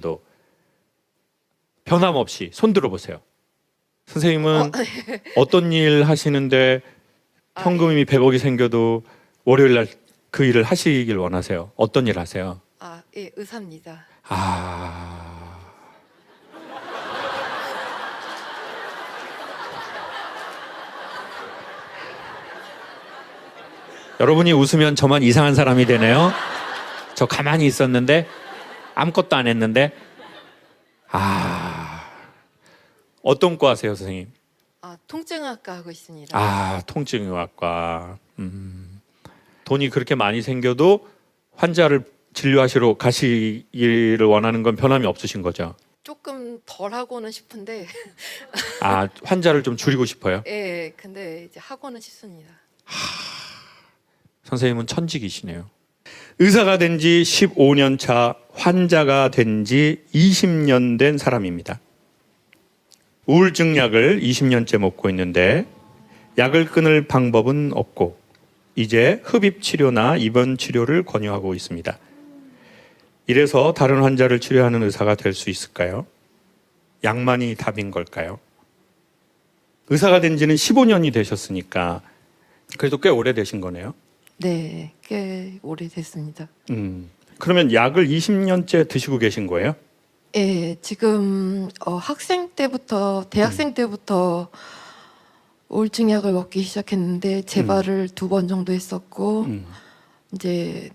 도 변함없이 손 들어보세요. 선생님은 어떤 일 하시는데 현금이 100억이 생겨도 월요일 날 그 일을 하시길 원하세요? 어떤 일 하세요? 예, 의사입니다. 여러분이 웃으면 저만 이상한 사람이 되네요. 저 가만히 있었는데 아무것도 안 했는데 어떤 과 하세요, 선생님? 통증학과 하고 있습니다. 통증의학과. 돈이 그렇게 많이 생겨도 환자를 진료하시러 가시기를 원하는 건 변함이 없으신 거죠? 조금 덜 하고는 싶은데, 환자를 좀 줄이고 싶어요? 예, 근데 이제 하고는 싶습니다. 선생님은 천직이시네요. 의사가 된 지 15년 차, 환자가 된 지 20년 된 사람입니다. 우울증 약을 20년째 먹고 있는데 약을 끊을 방법은 없고 이제 흡입 치료나 입원 치료를 권유하고 있습니다. 이래서 다른 환자를 치료하는 의사가 될 수 있을까요? 약만이 답인 걸까요? 의사가 된 지는 15년이 되셨으니까 그래도 꽤 오래되신 거네요. 네, 꽤 오래됐습니다. 그러면 약을 20년째 드시고 계신 거예요? 예, 지금 학생 때부터, 대학생 때부터 우울증 약을 먹기 시작했는데 재발을 2번 정도 했었고, 이제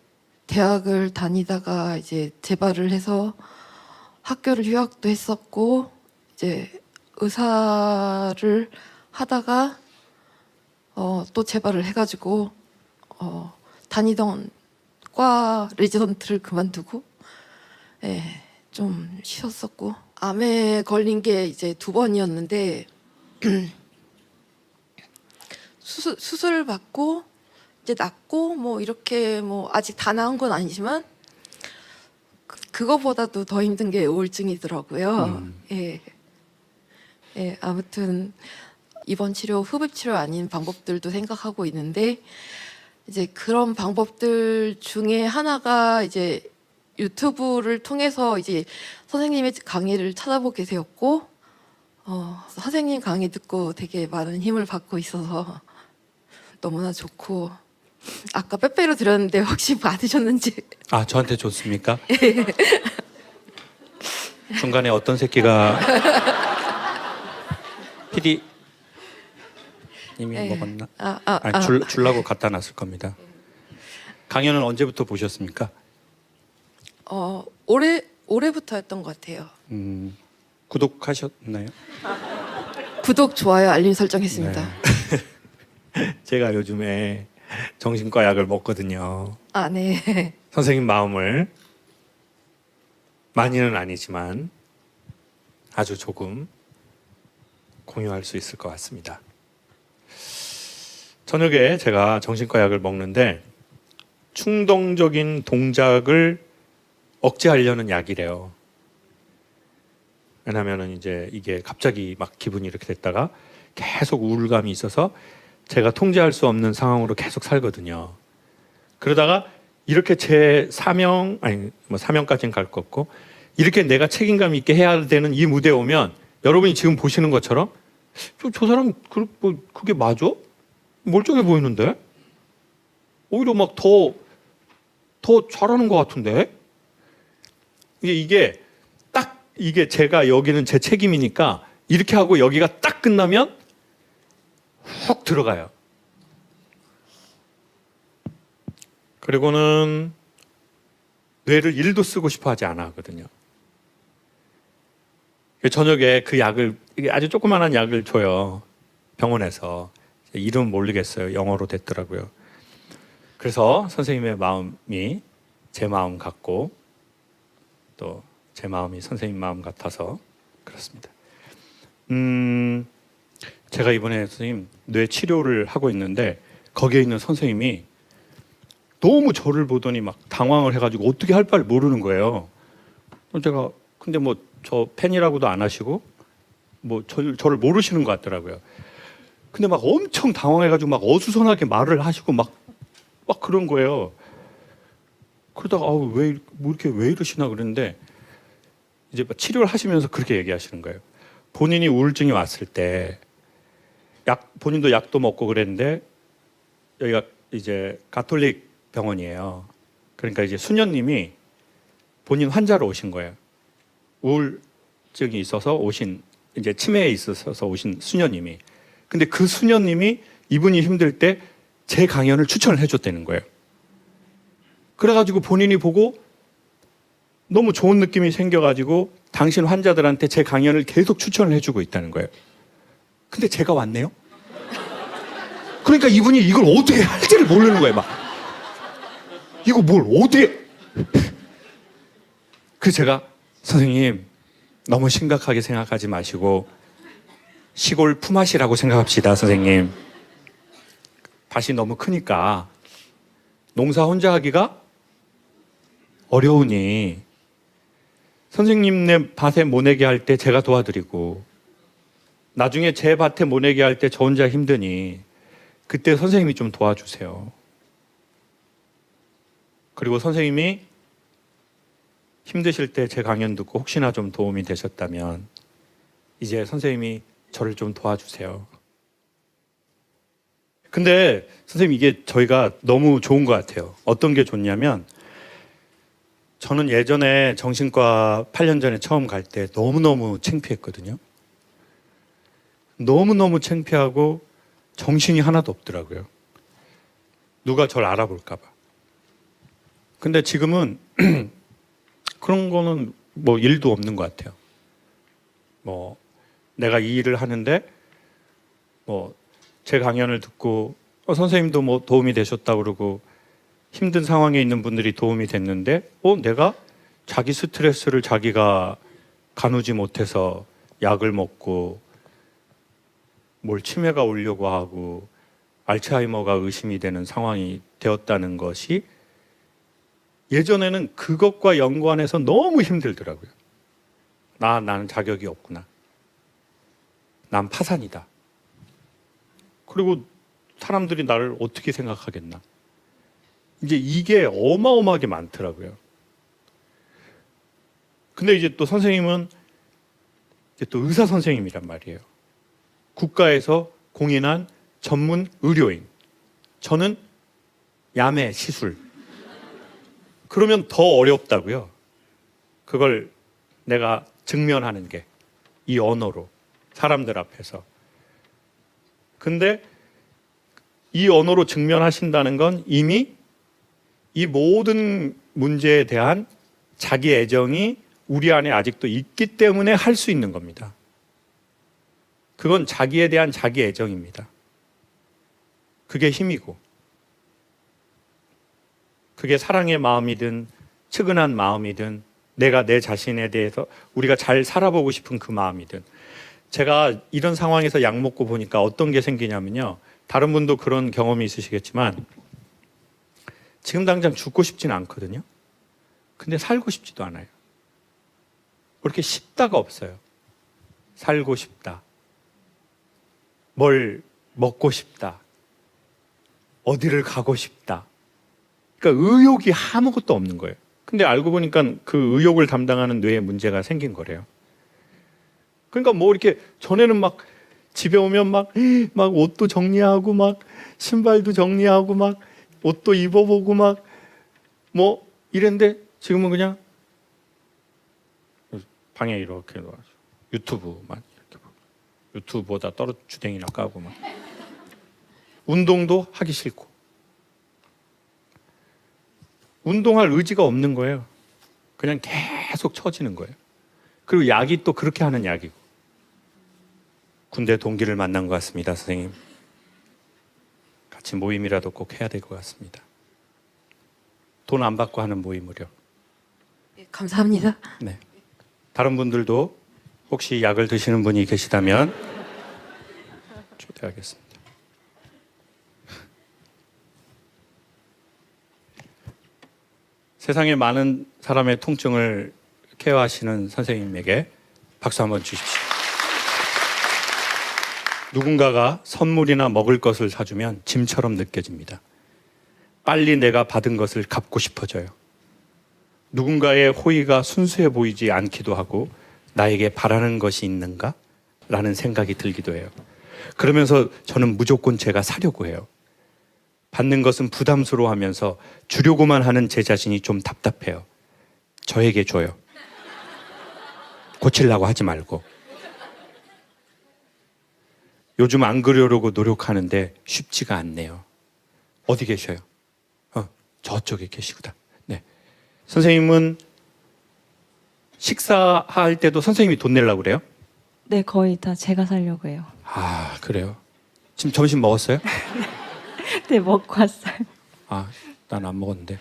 대학을 다니다가 이제 재발을 해서 학교를 휴학도 했었고, 이제 의사를 하다가 또 재발을 해가지고 다니던 과 레지던트를 그만두고, 예, 좀 쉬었었고, 암에 걸린 게 이제 2번이었는데 수술 받고 이제 낫고 뭐 이렇게 뭐 아직 다 나은 건 아니지만 그거보다도 더 힘든 게 우울증이더라고요. 예. 예, 아무튼 입원 치료, 흡입 치료 아닌 방법들도 생각하고 있는데 이제 그런 방법들 중에 하나가 이제 유튜브를 통해서 이제 선생님의 강의를 찾아보게 되었고, 선생님 강의 듣고 되게 많은 힘을 받고 있어서 너무나 좋고, 아까 빼빼로 드렸는데 혹시 받으셨는지? 저한테 줬습니까? 중간에 어떤 새끼가 PD 님이 먹었나? 주려고 갖다 놨을 겁니다. 강연은 언제부터 보셨습니까? 올해부터 했던 것 같아요. 구독하셨나요? 구독, 좋아요, 알림 설정했습니다. 제가 요즘에 정신과 약을 먹거든요. 네. 선생님 마음을 많이는 아니지만 아주 조금 공유할 수 있을 것 같습니다. 저녁에 제가 정신과 약을 먹는데 충동적인 동작을 억제하려는 약이래요. 왜냐하면 이제 이게 갑자기 막 기분이 이렇게 됐다가 계속 우울감이 있어서 제가 통제할 수 없는 상황으로 계속 살거든요. 그러다가 이렇게 제 사명, 사명까지는 갈 거 없고 이렇게 내가 책임감 있게 해야 되는 이 무대에 오면 여러분이 지금 보시는 것처럼 저 사람 그게 맞아? 멀쩡해 보이는데? 오히려 막 더 잘하는 것 같은데? 이게 딱 이게 제가 여기는 제 책임이니까 이렇게 하고 여기가 딱 끝나면 훅 들어가요. 그리고는 뇌를 1도 쓰고 싶어 하지 않아 하거든요. 저녁에 그 약을, 이게 아주 조그만한 약을 줘요. 병원에서. 이름 모르겠어요. 영어로 됐더라고요. 그래서 선생님의 마음이 제 마음 같고 또 제 마음이 선생님 마음 같아서 그렇습니다. 제가 이번에 선생님 뇌 치료를 하고 있는데 거기에 있는 선생님이 너무 저를 보더니 막 당황을 해가지고 어떻게 할 바를 모르는 거예요. 제가 근데 뭐 저 팬이라고도 안 하시고 뭐 저를 모르시는 것 같더라고요. 근데 막 엄청 당황해가지고 막 어수선하게 말을 하시고 막 그런 거예요. 그러다가 왜 이러시나 그랬는데 이제 치료를 하시면서 그렇게 얘기하시는 거예요. 본인이 우울증이 왔을 때 본인도 약도 먹고 그랬는데 여기가 이제 가톨릭 병원이에요. 그러니까 이제 수녀님이 본인 환자로 오신 거예요. 우울증이 있어서 오신, 이제 치매에 있어서 오신 수녀님이. 근데 그 수녀님이 이분이 힘들 때 제 강연을 추천을 해줬다는 거예요. 그래가지고 본인이 보고 너무 좋은 느낌이 생겨가지고 당신 환자들한테 제 강연을 계속 추천을 해주고 있다는 거예요. 근데 제가 왔네요? 그러니까 이분이 이걸 어떻게 할지를 모르는 거예요, 막. 이거 뭘 어떻게. 그래서 제가, 선생님, 너무 심각하게 생각하지 마시고, 시골 품앗이라고 생각합시다, 선생님. 밭이 너무 크니까, 농사 혼자 하기가 어려우니, 선생님네 밭에 모내게 할 때 제가 도와드리고, 나중에 제 밭에 모내게 할 때 저 혼자 힘드니, 그때 선생님이 좀 도와주세요. 그리고 선생님이 힘드실 때 제 강연 듣고 혹시나 좀 도움이 되셨다면 이제 선생님이 저를 좀 도와주세요. 근데 선생님 이게 저희가 너무 좋은 것 같아요. 어떤 게 좋냐면 저는 예전에 정신과 8년 전에 처음 갈 때 너무너무 창피했거든요. 너무너무 창피하고 정신이 하나도 없더라고요. 누가 저를 알아볼까 봐. 근데 지금은 그런 거는 뭐 일도 없는 것 같아요. 뭐 내가 이 일을 하는데 뭐 제 강연을 듣고 선생님도 뭐 도움이 되셨다고 그러고 힘든 상황에 있는 분들이 도움이 됐는데 내가 자기 스트레스를 자기가 가누지 못해서 약을 먹고 뭘 치매가 오려고 하고 알츠하이머가 의심이 되는 상황이 되었다는 것이 예전에는 그것과 연관해서 너무 힘들더라고요. 나는 자격이 없구나. 난 파산이다. 그리고 사람들이 나를 어떻게 생각하겠나. 이제 이게 어마어마하게 많더라고요. 근데 이제 또 선생님은 이제 또 의사 선생님이란 말이에요. 국가에서 공인한 전문 의료인. 저는 야매 시술. 그러면 더 어렵다고요. 그걸 내가 직면하는 게 이 언어로 사람들 앞에서. 근데 이 언어로 직면하신다는 건 이미 이 모든 문제에 대한 자기 애정이 우리 안에 아직도 있기 때문에 할 수 있는 겁니다. 그건 자기에 대한 자기 애정입니다. 그게 힘이고, 그게 사랑의 마음이든 측은한 마음이든 내가 내 자신에 대해서 우리가 잘 살아보고 싶은 그 마음이든. 제가 이런 상황에서 약 먹고 보니까 어떤 게 생기냐면요, 다른 분도 그런 경험이 있으시겠지만 지금 당장 죽고 싶지는 않거든요. 근데 살고 싶지도 않아요. 그렇게 싶다가 없어요. 살고 싶다, 뭘 먹고 싶다, 어디를 가고 싶다. 그러니까 의욕이 아무것도 없는 거예요. 근데 알고 보니까 그 의욕을 담당하는 뇌에 문제가 생긴 거래요. 그러니까 뭐 이렇게 전에는 막 집에 오면 막 옷도 정리하고 막 신발도 정리하고 막 옷도 입어보고 막 뭐 이랬는데 지금은 그냥 방에 이렇게 놓아서 유튜브만 이렇게 보고 유튜브보다 떨어주댕이나 까고 막 운동도 하기 싫고 운동할 의지가 없는 거예요. 그냥 계속 처지는 거예요. 그리고 약이 또 그렇게 하는 약이고. 군대 동기를 만난 것 같습니다, 선생님. 같이 모임이라도 꼭 해야 될 것 같습니다. 돈 안 받고 하는 모임으로. 네, 감사합니다. 네. 다른 분들도 혹시 약을 드시는 분이 계시다면 초대하겠습니다. 세상에 많은 사람의 통증을 케어하시는 선생님에게 박수 한번 주십시오. 누군가가 선물이나 먹을 것을 사주면 짐처럼 느껴집니다. 빨리 내가 받은 것을 갚고 싶어져요. 누군가의 호의가 순수해 보이지 않기도 하고 나에게 바라는 것이 있는가? 라는 생각이 들기도 해요. 그러면서 저는 무조건 제가 사려고 해요. 받는 것은 부담스러워하면서 주려고만 하는 제 자신이 좀 답답해요. 저에게 줘요. 고치려고 하지 말고. 요즘 안 그러려고 노력하는데 쉽지가 않네요. 어디 계셔요? 저쪽에 계시구나. 네. 선생님은 식사할 때도 선생님이 돈 내려고 그래요? 네, 거의 다 제가 살려고 해요. 아, 그래요? 지금 점심 먹었어요? 네, 먹고 왔어요. 아, 난 안 먹었는데.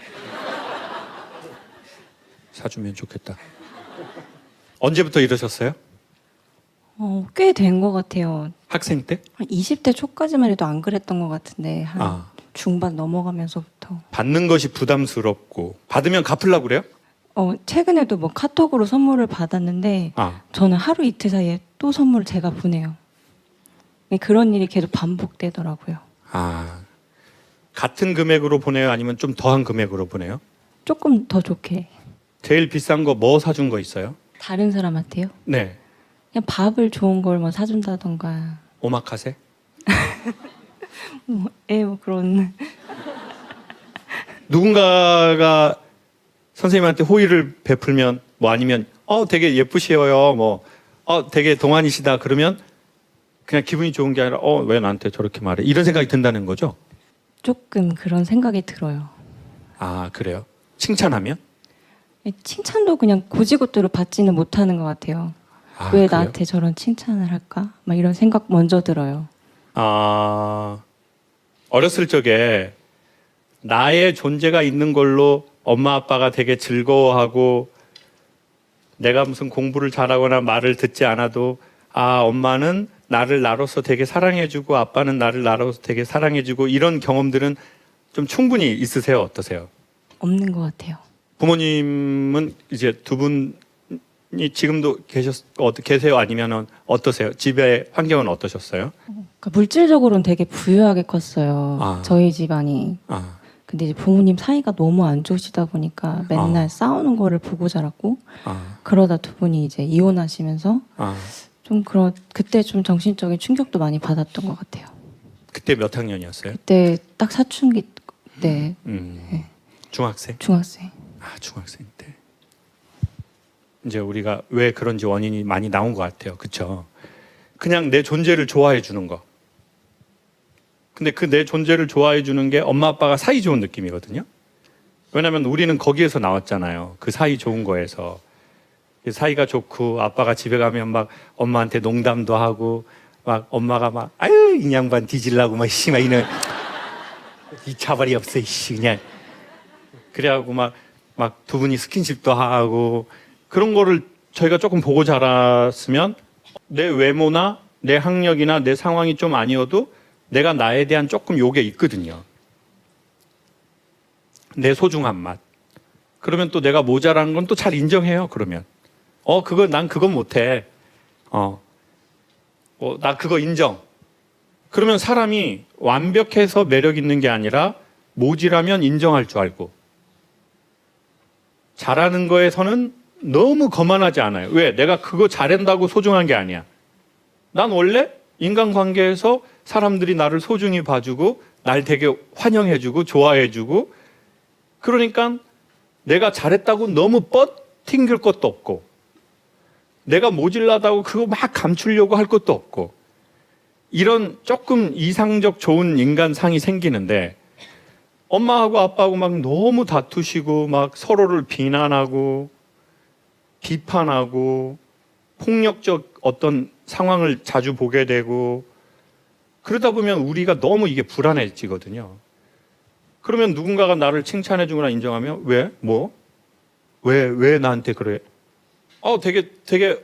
사주면 좋겠다. 언제부터 이러셨어요? 꽤 된 것 같아요. 학생 때? 한 20대 초까지만 해도 안 그랬던 것 같은데 한 중반 넘어가면서부터. 받는 것이 부담스럽고 받으면 갚으려고 그래요? 최근에도 뭐 카톡으로 선물을 받았는데 저는 하루 이틀 사이에 또 선물을 제가 보내요. 그런 일이 계속 반복되더라고요. 같은 금액으로 보내요? 아니면 좀 더한 금액으로 보내요? 조금 더 좋게. 제일 비싼 거 뭐 사준 거 있어요? 다른 사람한테요? 네. 그냥 밥을 좋은 걸 뭐 사준다던가. 오마카세? 뭐 그런. 누군가가 선생님한테 호의를 베풀면 뭐 아니면 되게 예쁘시어요 뭐 되게 동안이시다 그러면 그냥 기분이 좋은 게 아니라 왜 나한테 저렇게 말해 이런 생각이 든다는 거죠? 조금 그런 생각이 들어요. 아, 그래요? 칭찬하면? 칭찬도 그냥 고지고대로 받지는 못하는 것 같아요. 왜 그래요? 나한테 저런 칭찬을 할까? 막 이런 생각 먼저 들어요. 어렸을 적에 나의 존재가 있는 걸로 엄마 아빠가 되게 즐거워하고 내가 무슨 공부를 잘하거나 말을 듣지 않아도 엄마는 나를 나로서 되게 사랑해주고 아빠는 나를 나로서 되게 사랑해주고 이런 경험들은 좀 충분히 있으세요? 어떠세요? 없는 것 같아요. 부모님은 이제 두 분이 지금도 계세요? 아니면 어떠세요? 집의 환경은 어떠셨어요? 그러니까 물질적으로는 되게 부유하게 컸어요. 저희 집안이. 근데 이제 부모님 사이가 너무 안 좋으시다 보니까 맨날 싸우는 거를 보고 자랐고 그러다 두 분이 이제 이혼하시면서 그때 좀 정신적인 충격도 많이 받았던 것 같아요. 그때 몇 학년이었어요? 그때 딱 사춘기 때. 네. 중학생? 중학생. 중학생 때. 이제 우리가 왜 그런지 원인이 많이 나온 것 같아요. 그렇죠? 그냥 내 존재를 좋아해 주는 거. 근데 그 내 존재를 좋아해 주는 게 엄마 아빠가 사이 좋은 느낌이거든요. 왜냐하면 우리는 거기에서 나왔잖아요. 그 사이 좋은 거에서. 사이가 좋고 아빠가 집에 가면 막 엄마한테 농담도 하고 막 엄마가 막 아유 이 양반 뒤질라고 막 씨막 이는 이 차발이 없어 이씨 그냥 그래하고 막 두 분이 스킨십도 하고 그런 거를 저희가 조금 보고 자랐으면 내 외모나 내 학력이나 내 상황이 좀 아니어도 내가 나에 대한 조금 요게 있거든요. 내 소중한 맛. 그러면 또 내가 모자란 건 또 잘 인정해요. 그러면 난 그건 못해. 나 그거 인정. 그러면 사람이 완벽해서 매력 있는 게 아니라 모질하면 인정할 줄 알고 잘하는 거에서는 너무 거만하지 않아요. 왜? 내가 그거 잘한다고 소중한 게 아니야. 난 원래 인간관계에서 사람들이 나를 소중히 봐주고 날 되게 환영해주고 좋아해주고 그러니까 내가 잘했다고 너무 뻗팅길 것도 없고 내가 모질라다고 그거 막 감추려고 할 것도 없고 이런 조금 이상적 좋은 인간상이 생기는데 엄마하고 아빠하고 막 너무 다투시고 막 서로를 비난하고 비판하고 폭력적 어떤 상황을 자주 보게 되고 그러다 보면 우리가 너무 이게 불안해지거든요. 그러면 누군가가 나를 칭찬해 주거나 인정하면 왜? 뭐? 왜 나한테 그래? 되게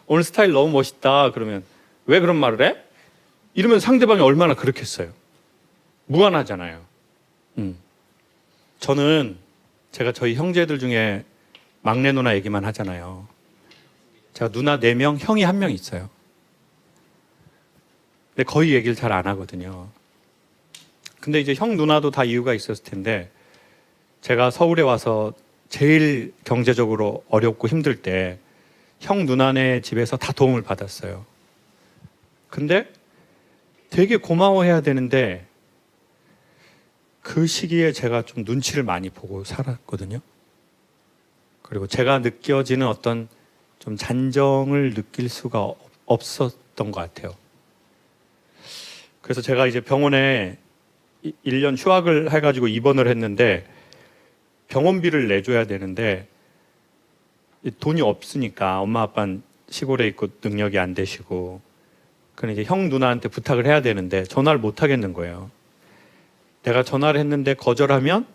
오늘 스타일 너무 멋있다. 그러면 왜 그런 말을 해? 이러면 상대방이 얼마나 그렇겠어요. 무관하잖아요. 저는 제가 저희 형제들 중에 막내 누나 얘기만 하잖아요. 제가 누나 4명, 형이 1명 있어요. 근데 거의 얘기를 잘 안 하거든요. 근데 이제 형 누나도 다 이유가 있었을 텐데 제가 서울에 와서 제일 경제적으로 어렵고 힘들 때 형 누나네 집에서 다 도움을 받았어요. 근데 되게 고마워해야 되는데 그 시기에 제가 좀 눈치를 많이 보고 살았거든요. 그리고 제가 느껴지는 어떤 좀 잔정을 느낄 수가 없었던 것 같아요. 그래서 제가 이제 병원에 1년 휴학을 해가지고 입원을 했는데 병원비를 내줘야 되는데 돈이 없으니까 엄마 아빠는 시골에 있고 능력이 안 되시고 그럼 이제 형 누나한테 부탁을 해야 되는데 전화를 못 하겠는 거예요. 내가 전화를 했는데 거절하면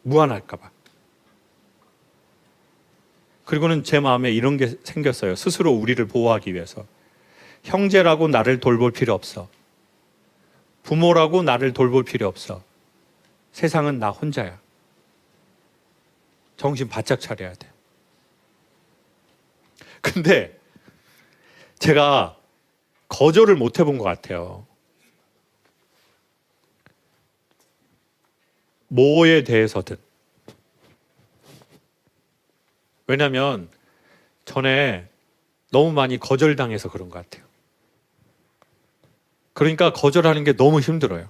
무안할까 봐. 그리고는 제 마음에 이런 게 생겼어요. 스스로 우리를 보호하기 위해서. 형제라고 나를 돌볼 필요 없어. 부모라고 나를 돌볼 필요 없어. 세상은 나 혼자야. 정신 바짝 차려야 돼. 근데 제가 거절을 못 해본 것 같아요. 뭐에 대해서든. 왜냐하면 전에 너무 많이 거절당해서 그런 것 같아요. 그러니까 거절하는 게 너무 힘들어요.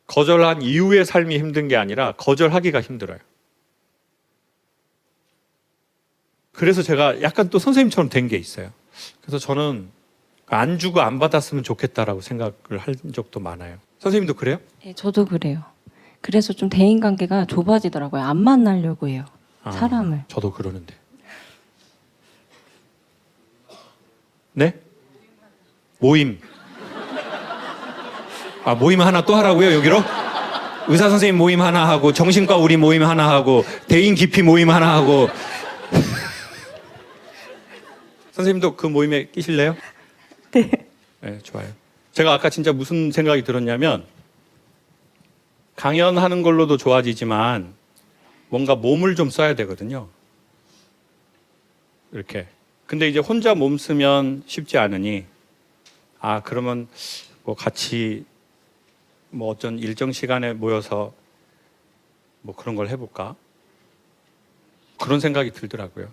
거절한 이후의 삶이 힘든 게 아니라 거절하기가 힘들어요. 그래서 제가 약간 또 선생님처럼 된 게 있어요. 그래서 저는 안 주고 안 받았으면 좋겠다라고 생각을 한 적도 많아요. 선생님도 그래요? 네, 저도 그래요. 그래서 좀 대인관계가 좁아지더라고요. 안 만나려고 해요. 사람을. 저도 그러는데. 네? 모임. 모임 하나 또 하라고요, 여기로? 의사 선생님 모임 하나 하고, 정신과 우리 모임 하나 하고, 대인 깊이 모임 하나 하고. 선생님도 그 모임에 끼실래요? 네. 네, 좋아요. 제가 아까 진짜 무슨 생각이 들었냐면, 강연하는 걸로도 좋아지지만, 뭔가 몸을 좀 써야 되거든요. 이렇게. 근데 이제 혼자 몸 쓰면 쉽지 않으니, 그러면 뭐 같이 뭐 어떤 일정 시간에 모여서 뭐 그런 걸 해볼까? 그런 생각이 들더라고요.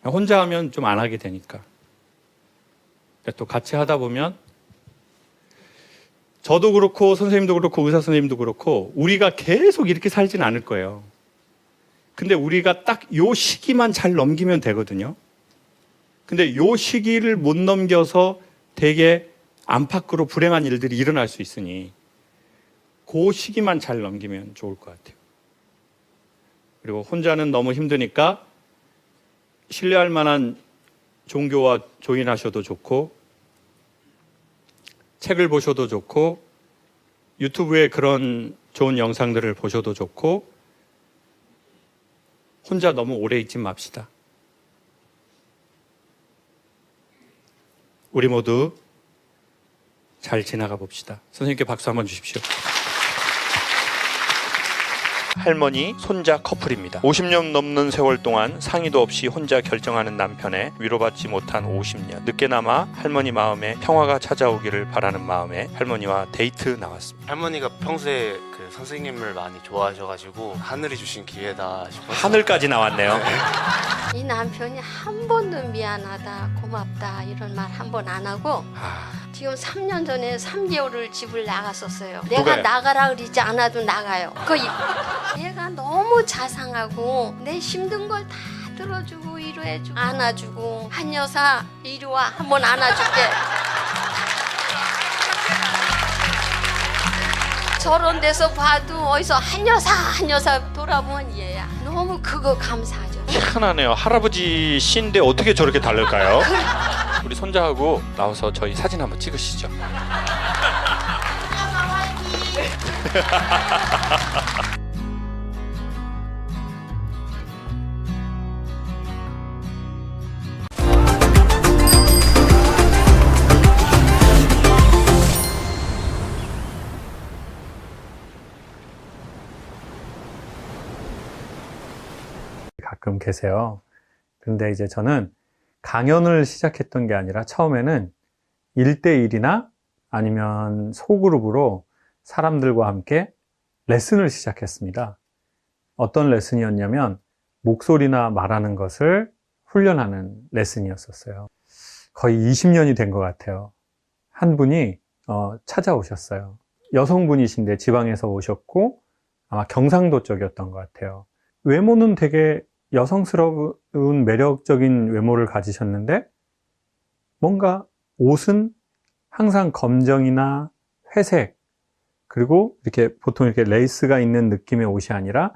혼자 하면 좀 안 하게 되니까. 또 같이 하다 보면 저도 그렇고 선생님도 그렇고 의사 선생님도 그렇고 우리가 계속 이렇게 살진 않을 거예요. 근데 우리가 딱 요 시기만 잘 넘기면 되거든요. 근데 요 시기를 못 넘겨서 되게 안팎으로 불행한 일들이 일어날 수 있으니 그 시기만 잘 넘기면 좋을 것 같아요. 그리고 혼자는 너무 힘드니까 신뢰할 만한 종교와 조인하셔도 좋고 책을 보셔도 좋고 유튜브에 그런 좋은 영상들을 보셔도 좋고 혼자 너무 오래 있지 맙시다. 우리 모두 잘 지나가 봅시다. 선생님께 박수 한번 주십시오. 할머니, 손자 커플입니다. 50년 넘는 세월 동안 상의도 없이 혼자 결정하는 남편에 위로받지 못한 50년. 늦게나마 할머니 마음에 평화가 찾아오기를 바라는 마음에 할머니와 데이트 나왔습니다. 할머니가 평소에 그 선생님을 많이 좋아하셔가지고 하늘이 주신 기회다 싶어서 하늘까지 나왔네요. 이 남편이 한 번도 미안하다, 고맙다 이런 말 한 번 안 하고 지금 3년 전에 3개월을 집을 나갔었어요. 내가 누가요? 나가라 그러지 않아도 나가요. 얘가 너무 자상하고 내 힘든 걸 다 들어주고 위로해주고 안아주고 한 여사 이리 와 한번 안아줄게. 저런 데서 봐도 어디서 한 여사 돌아보면 얘야. 너무 그거 감사하죠. 희한하네요. 할아버지 씨인데 어떻게 저렇게 다를까요? 우리 손자하고 나와서 저희 사진 한번 찍으시죠. 가끔 계세요. 근데 이제 저는 강연을 시작했던 게 아니라 처음에는 1대1이나 아니면 소그룹으로 사람들과 함께 레슨을 시작했습니다. 어떤 레슨이었냐면 목소리나 말하는 것을 훈련하는 레슨이었었어요. 거의 20년이 된 것 같아요. 한 분이 찾아오셨어요. 여성분이신데 지방에서 오셨고 아마 경상도 쪽이었던 것 같아요. 외모는 되게 여성스러운 매력적인 외모를 가지셨는데 뭔가 옷은 항상 검정이나 회색, 그리고 이렇게 보통 이렇게 레이스가 있는 느낌의 옷이 아니라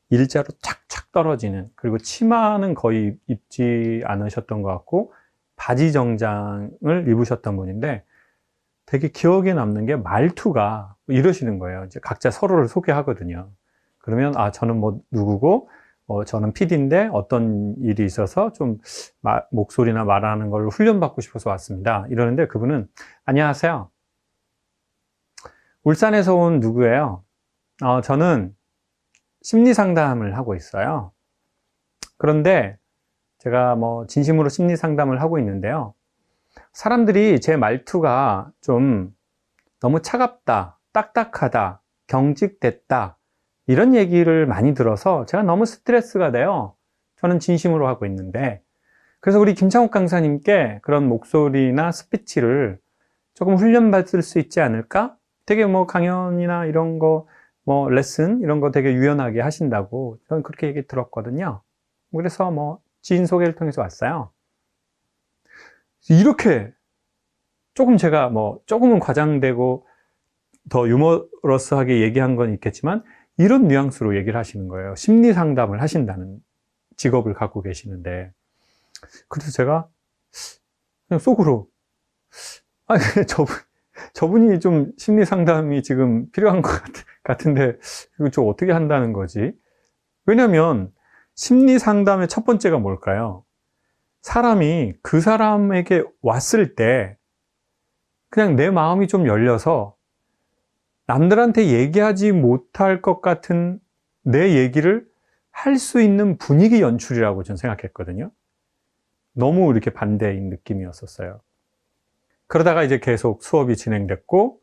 일자로 착착 떨어지는, 그리고 치마는 거의 입지 않으셨던 것 같고 바지 정장을 입으셨던 분인데 되게 기억에 남는 게 말투가 이러시는 거예요. 이제 각자 서로를 소개하거든요. 그러면 저는 뭐 누구고 저는 PD인데 어떤 일이 있어서 좀 목소리나 말하는 걸 훈련받고 싶어서 왔습니다. 이러는데 그분은 안녕하세요. 울산에서 온 누구예요? 저는 심리 상담을 하고 있어요. 그런데 제가 뭐 진심으로 심리 상담을 하고 있는데요. 사람들이 제 말투가 좀 너무 차갑다, 딱딱하다, 경직됐다, 이런 얘기를 많이 들어서 제가 너무 스트레스가 돼요. 저는 진심으로 하고 있는데. 그래서 우리 김창욱 강사님께 그런 목소리나 스피치를 조금 훈련받을 수 있지 않을까? 되게 뭐 강연이나 이런 거, 뭐 레슨 이런 거 되게 유연하게 하신다고 저는 그렇게 얘기 들었거든요. 그래서 뭐 지인 소개를 통해서 왔어요. 이렇게 조금 제가 뭐 조금은 과장되고 더 유머러스하게 얘기한 건 있겠지만 이런 뉘앙스로 얘기를 하시는 거예요. 심리 상담을 하신다는 직업을 갖고 계시는데. 그래서 제가 그냥 속으로 저분이 좀 심리 상담이 지금 필요한 것 같은데 이거 좀 어떻게 한다는 거지? 왜냐면 심리 상담의 첫 번째가 뭘까요? 사람이 그 사람에게 왔을 때 그냥 내 마음이 좀 열려서 남들한테 얘기하지 못할 것 같은 내 얘기를 할 수 있는 분위기 연출이라고 저는 생각했거든요. 너무 이렇게 반대인 느낌이었었어요. 그러다가 이제 계속 수업이 진행됐고,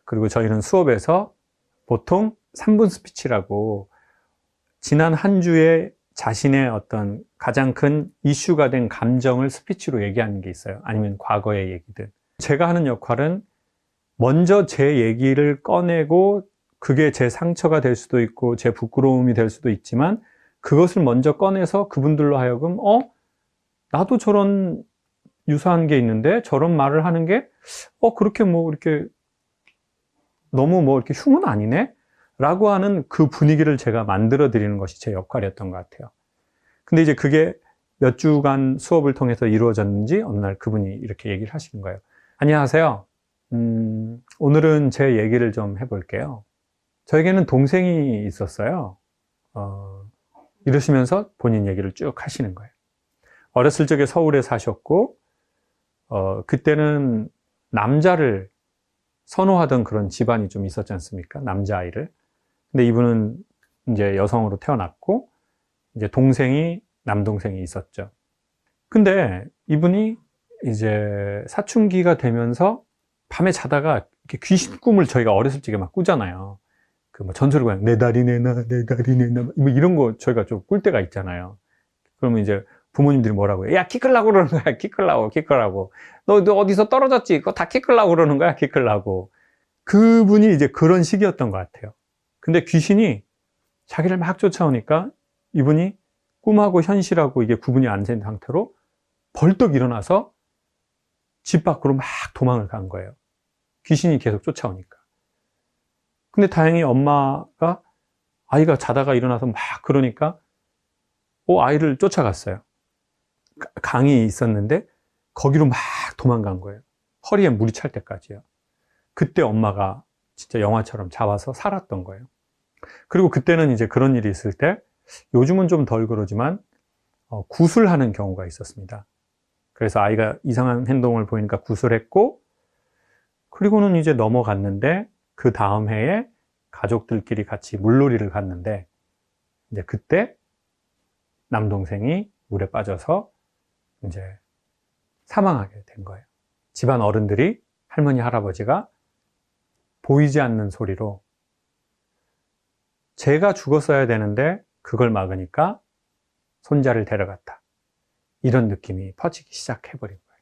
그리고 저희는 수업에서 보통 3분 스피치라고 지난 한 주에 자신의 어떤 가장 큰 이슈가 된 감정을 스피치로 얘기하는 게 있어요. 아니면 과거의 얘기들. 제가 하는 역할은 먼저 제 얘기를 꺼내고 그게 제 상처가 될 수도 있고 제 부끄러움이 될 수도 있지만 그것을 먼저 꺼내서 그분들로 하여금 나도 저런 유사한 게 있는데 저런 말을 하는 게 그렇게 뭐 이렇게 너무 뭐 이렇게 흉은 아니네? 라고 하는 그 분위기를 제가 만들어 드리는 것이 제 역할이었던 것 같아요. 근데 이제 그게 몇 주간 수업을 통해서 이루어졌는지 어느 날 그분이 이렇게 얘기를 하시는 거예요. 안녕하세요. 오늘은 제 얘기를 좀 해볼게요. 저에게는 동생이 있었어요. 이러시면서 본인 얘기를 쭉 하시는 거예요. 어렸을 적에 서울에 사셨고, 그때는 남자를 선호하던 그런 집안이 좀 있었지 않습니까? 남자아이를. 근데 이분은 이제 여성으로 태어났고, 이제 동생이, 남동생이 있었죠. 근데 이분이 이제 사춘기가 되면서 밤에 자다가 이렇게 귀신 꿈을 저희가 어렸을 적에 막 꾸잖아요. 그 뭐 전설고양 내 다리 내놔, 내 다리 내놔, 뭐 이런 거 저희가 좀 꿀 때가 있잖아요. 그러면 이제 부모님들이 뭐라고 해요? 야, 키 크려고 그러는 거야, 키 크려고, 키 크려고. 너 어디서 떨어졌지? 그거 다 키 크려고 그러는 거야, 키 크려고. 그분이 이제 그런 시기였던 것 같아요. 근데 귀신이 자기를 막 쫓아오니까 이분이 꿈하고 현실하고 이게 구분이 안 된 상태로 벌떡 일어나서 집 밖으로 막 도망을 간 거예요. 귀신이 계속 쫓아오니까. 근데 다행히 엄마가 아이가 자다가 일어나서 막 그러니까 아이를 쫓아갔어요. 강이 있었는데 거기로 막 도망간 거예요. 허리에 물이 찰 때까지요. 그때 엄마가 진짜 영화처럼 잡아서 살았던 거예요. 그리고 그때는 이제 그런 일이 있을 때 요즘은 좀 덜 그러지만 구술하는 경우가 있었습니다. 그래서 아이가 이상한 행동을 보이니까 구술했고, 그리고는 이제 넘어갔는데 그 다음 해에 가족들끼리 같이 물놀이를 갔는데 이제 그때 남동생이 물에 빠져서 이제 사망하게 된 거예요. 집안 어른들이, 할머니, 할아버지가 보이지 않는 소리로 제가 죽었어야 되는데 그걸 막으니까 손자를 데려갔다. 이런 느낌이 퍼지기 시작해버린 거예요.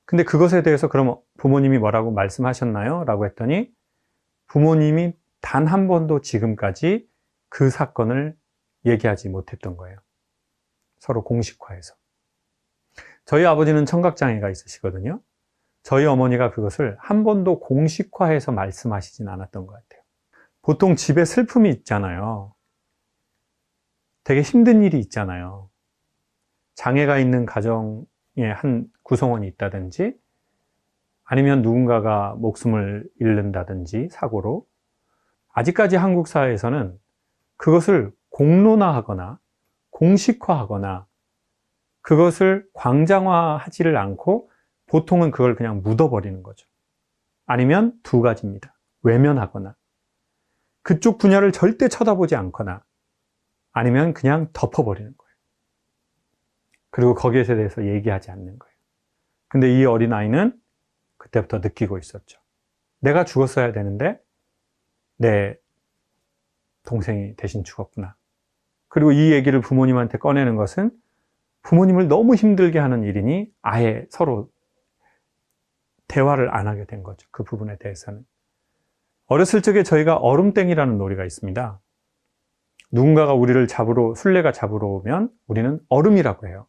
근데 그것에 대해서 그럼 부모님이 뭐라고 말씀하셨나요? 라고 했더니 부모님이 단 한 번도 지금까지 그 사건을 얘기하지 못했던 거예요. 서로 공식화해서. 저희 아버지는 청각장애가 있으시거든요. 저희 어머니가 그것을 한 번도 공식화해서 말씀하시진 않았던 것 같아요. 보통 집에 슬픔이 있잖아요. 되게 힘든 일이 있잖아요. 장애가 있는 가정의 한 구성원이 있다든지 아니면 누군가가 목숨을 잃는다든지 사고로 아직까지 한국 사회에서는 그것을 공론화하거나 공식화하거나 그것을 광장화하지를 않고 보통은 그걸 그냥 묻어버리는 거죠. 아니면 두 가지입니다. 외면하거나 그쪽 분야를 절대 쳐다보지 않거나 아니면 그냥 덮어버리는 거예요. 그리고 거기에 대해서 얘기하지 않는 거예요. 근데 이 어린아이는 그때부터 느끼고 있었죠. 내가 죽었어야 되는데 내 동생이 대신 죽었구나. 그리고 이 얘기를 부모님한테 꺼내는 것은 부모님을 너무 힘들게 하는 일이니 아예 서로 대화를 안 하게 된 거죠. 그 부분에 대해서는. 어렸을 적에 저희가 얼음땡이라는 놀이가 있습니다. 누군가가 우리를 술래가 잡으러 오면 우리는 얼음이라고 해요.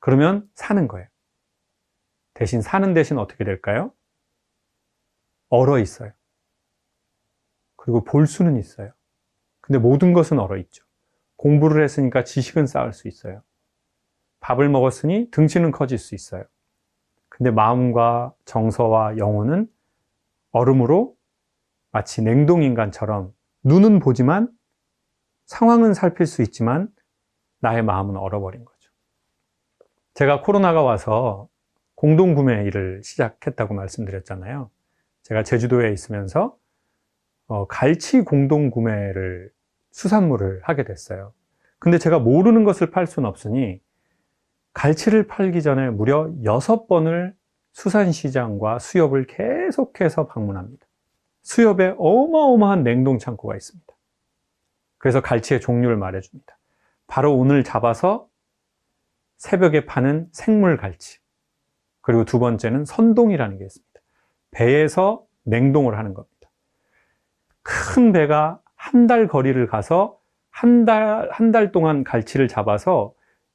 그러면 사는 거예요. 사는 대신 어떻게 될까요? 얼어 있어요. 그리고 볼 수는 있어요. 근데 모든 것은 얼어 있죠. 공부를 했으니까 지식은 쌓을 수 있어요. 밥을 먹었으니 등치는 커질 수 있어요. 근데 마음과 정서와 영혼은 얼음으로 마치 냉동인간처럼 눈은 보지만 상황은 살필 수 있지만 나의 마음은 얼어버린 거죠. 제가 코로나가 와서 공동구매 일을 시작했다고 말씀드렸잖아요. 제가 제주도에 있으면서 갈치 공동구매를 수산물을 하게 됐어요. 근데 제가 모르는 것을 팔 수는 없으니 갈치를 팔기 전에 무려 6번을 수산시장과 수협을 계속해서 방문합니다. 수협에 어마어마한 냉동창고가 있습니다. 그래서 갈치의 종류를 말해줍니다. 바로 오늘 잡아서 새벽에 파는 생물 갈치. 그리고 두 번째는 선동이라는 게 있습니다. 배에서 냉동을 하는 겁니다. 큰 배가 한 달 거리를 가서 한 달 동안 갈치를 잡아서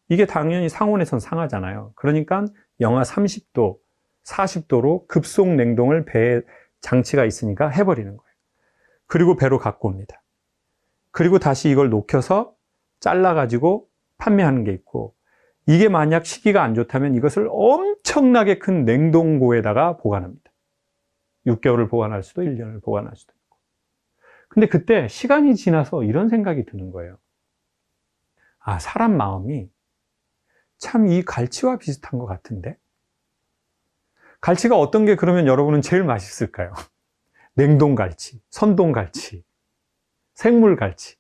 이게 당연히 상온에선 상하잖아요. 그러니까 영하 30도, 40도로 급속 냉동을 배에 장치가 있으니까 해버리는 거예요. 그리고 배로 갖고 옵니다. 그리고 다시 이걸 녹여서 잘라가지고 판매하는 게 있고 이게 만약 시기가 안 좋다면 이것을 엄청나게 큰 냉동고에다가 보관합니다. 6개월을 보관할 수도 1년을 보관할 수도 있고. 근데 그때 시간이 지나서 이런 생각이 드는 거예요. 아, 사람 마음이 참 이 갈치와 비슷한 것 같은데? 갈치가 어떤 게 그러면 여러분은 제일 맛있을까요? 냉동갈치, 선동갈치, 생물갈치.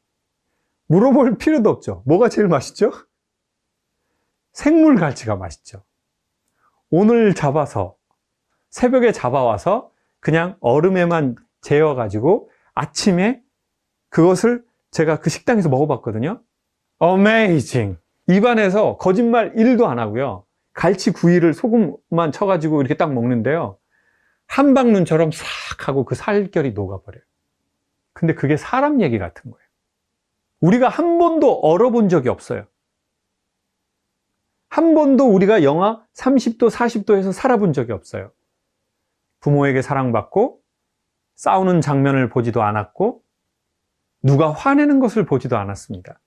물어볼 필요도 없죠. 뭐가 제일 맛있죠? 생물갈치가 맛있죠. 오늘 잡아서 새벽에 잡아와서 그냥 얼음에만 재워가지고 아침에 그것을 제가 그 식당에서 먹어봤거든요. Amazing! 입안에서 거짓말 1도 안 하고요. 갈치 구이를 소금만 쳐가지고 이렇게 딱 먹는데요. 한방눈처럼 싹 하고 그 살결이 녹아버려요. 근데 그게 사람 얘기 같은 거예요. 우리가 한 번도 얼어본 적이 없어요. 한 번도 우리가 영하 30도, 40도에서 살아본 적이 없어요. 부모에게 사랑받고 싸우는 장면을 보지도 않았고 누가 화내는 것을 보지도 않았습니다.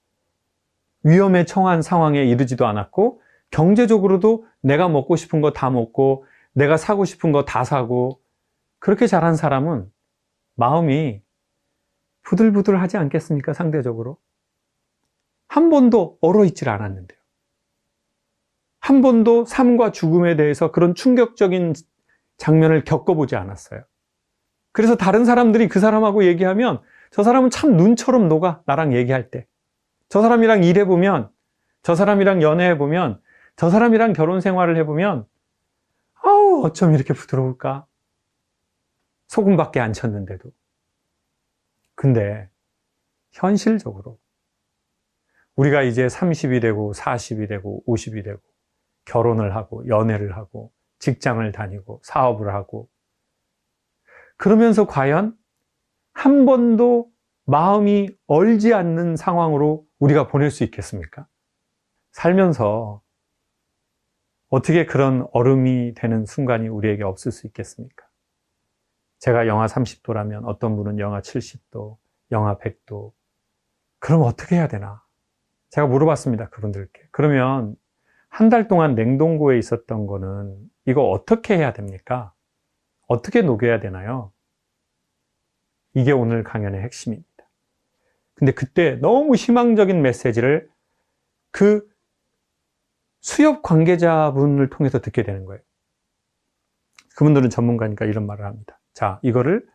위험에 처한 상황에 이르지도 않았고 경제적으로도 내가 먹고 싶은 거 다 먹고 내가 사고 싶은 거 다 사고 그렇게 자란 사람은 마음이 부들부들하지 않겠습니까? 상대적으로. 한 번도 얼어있질 않았는데요. 한 번도 삶과 죽음에 대해서 그런 충격적인 장면을 겪어보지 않았어요. 그래서 다른 사람들이 그 사람하고 얘기하면 저 사람은 참 눈처럼 녹아, 나랑 얘기할 때. 저 사람이랑 일해보면, 저 사람이랑 연애해보면, 저 사람이랑 결혼 생활을 해보면 아우 어쩜 이렇게 부드러울까? 소금밖에 안 쳤는데도. 근데 현실적으로 우리가 이제 30이 되고 40이 되고 50이 되고 결혼을 하고 연애를 하고 직장을 다니고 사업을 하고 그러면서 과연 한 번도 마음이 얼지 않는 상황으로 우리가 보낼 수 있겠습니까? 살면서 어떻게 그런 얼음이 되는 순간이 우리에게 없을 수 있겠습니까? 제가 영하 30도라면 어떤 분은 영하 70도, 영하 100도. 그럼 어떻게 해야 되나? 제가 물어봤습니다, 그분들께. 그러면 한 달 동안 냉동고에 있었던 거는 이거 어떻게 해야 됩니까? 어떻게 녹여야 되나요? 이게 오늘 강연의 핵심입니다. 근데 그때 너무 희망적인 메시지를 그 수협 관계자분을 통해서 듣게 되는 거예요. 그분들은 전문가니까 이런 말을 합니다. 자, 이거를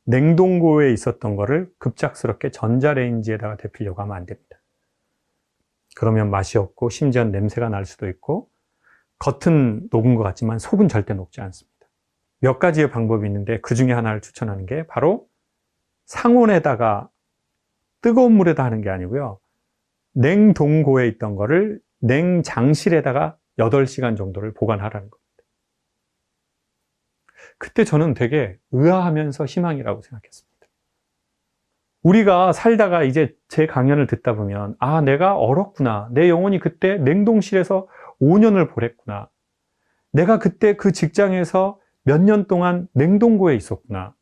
냉동고에 있었던 거를 급작스럽게 전자레인지에다가 데피려고 하면 안 됩니다. 그러면 맛이 없고 심지어 냄새가 날 수도 있고 겉은 녹은 것 같지만 속은 절대 녹지 않습니다. 몇 가지의 방법이 있는데 그 중에 하나를 추천하는 게 바로 상온에다가 뜨거운 물에다 하는 게 아니고요. 냉동고에 있던 거를 냉장실에다가 8시간 정도를 보관하라는 겁니다. 그때 저는 되게 의아하면서 희망이라고 생각했습니다. 우리가 살다가 이제 제 강연을 듣다 보면 아, 내가 얼었구나. 내 영혼이 그때 냉동실에서 5년을 보냈구나. 내가 그때 그 직장에서 몇 년 동안 냉동고에 있었구나.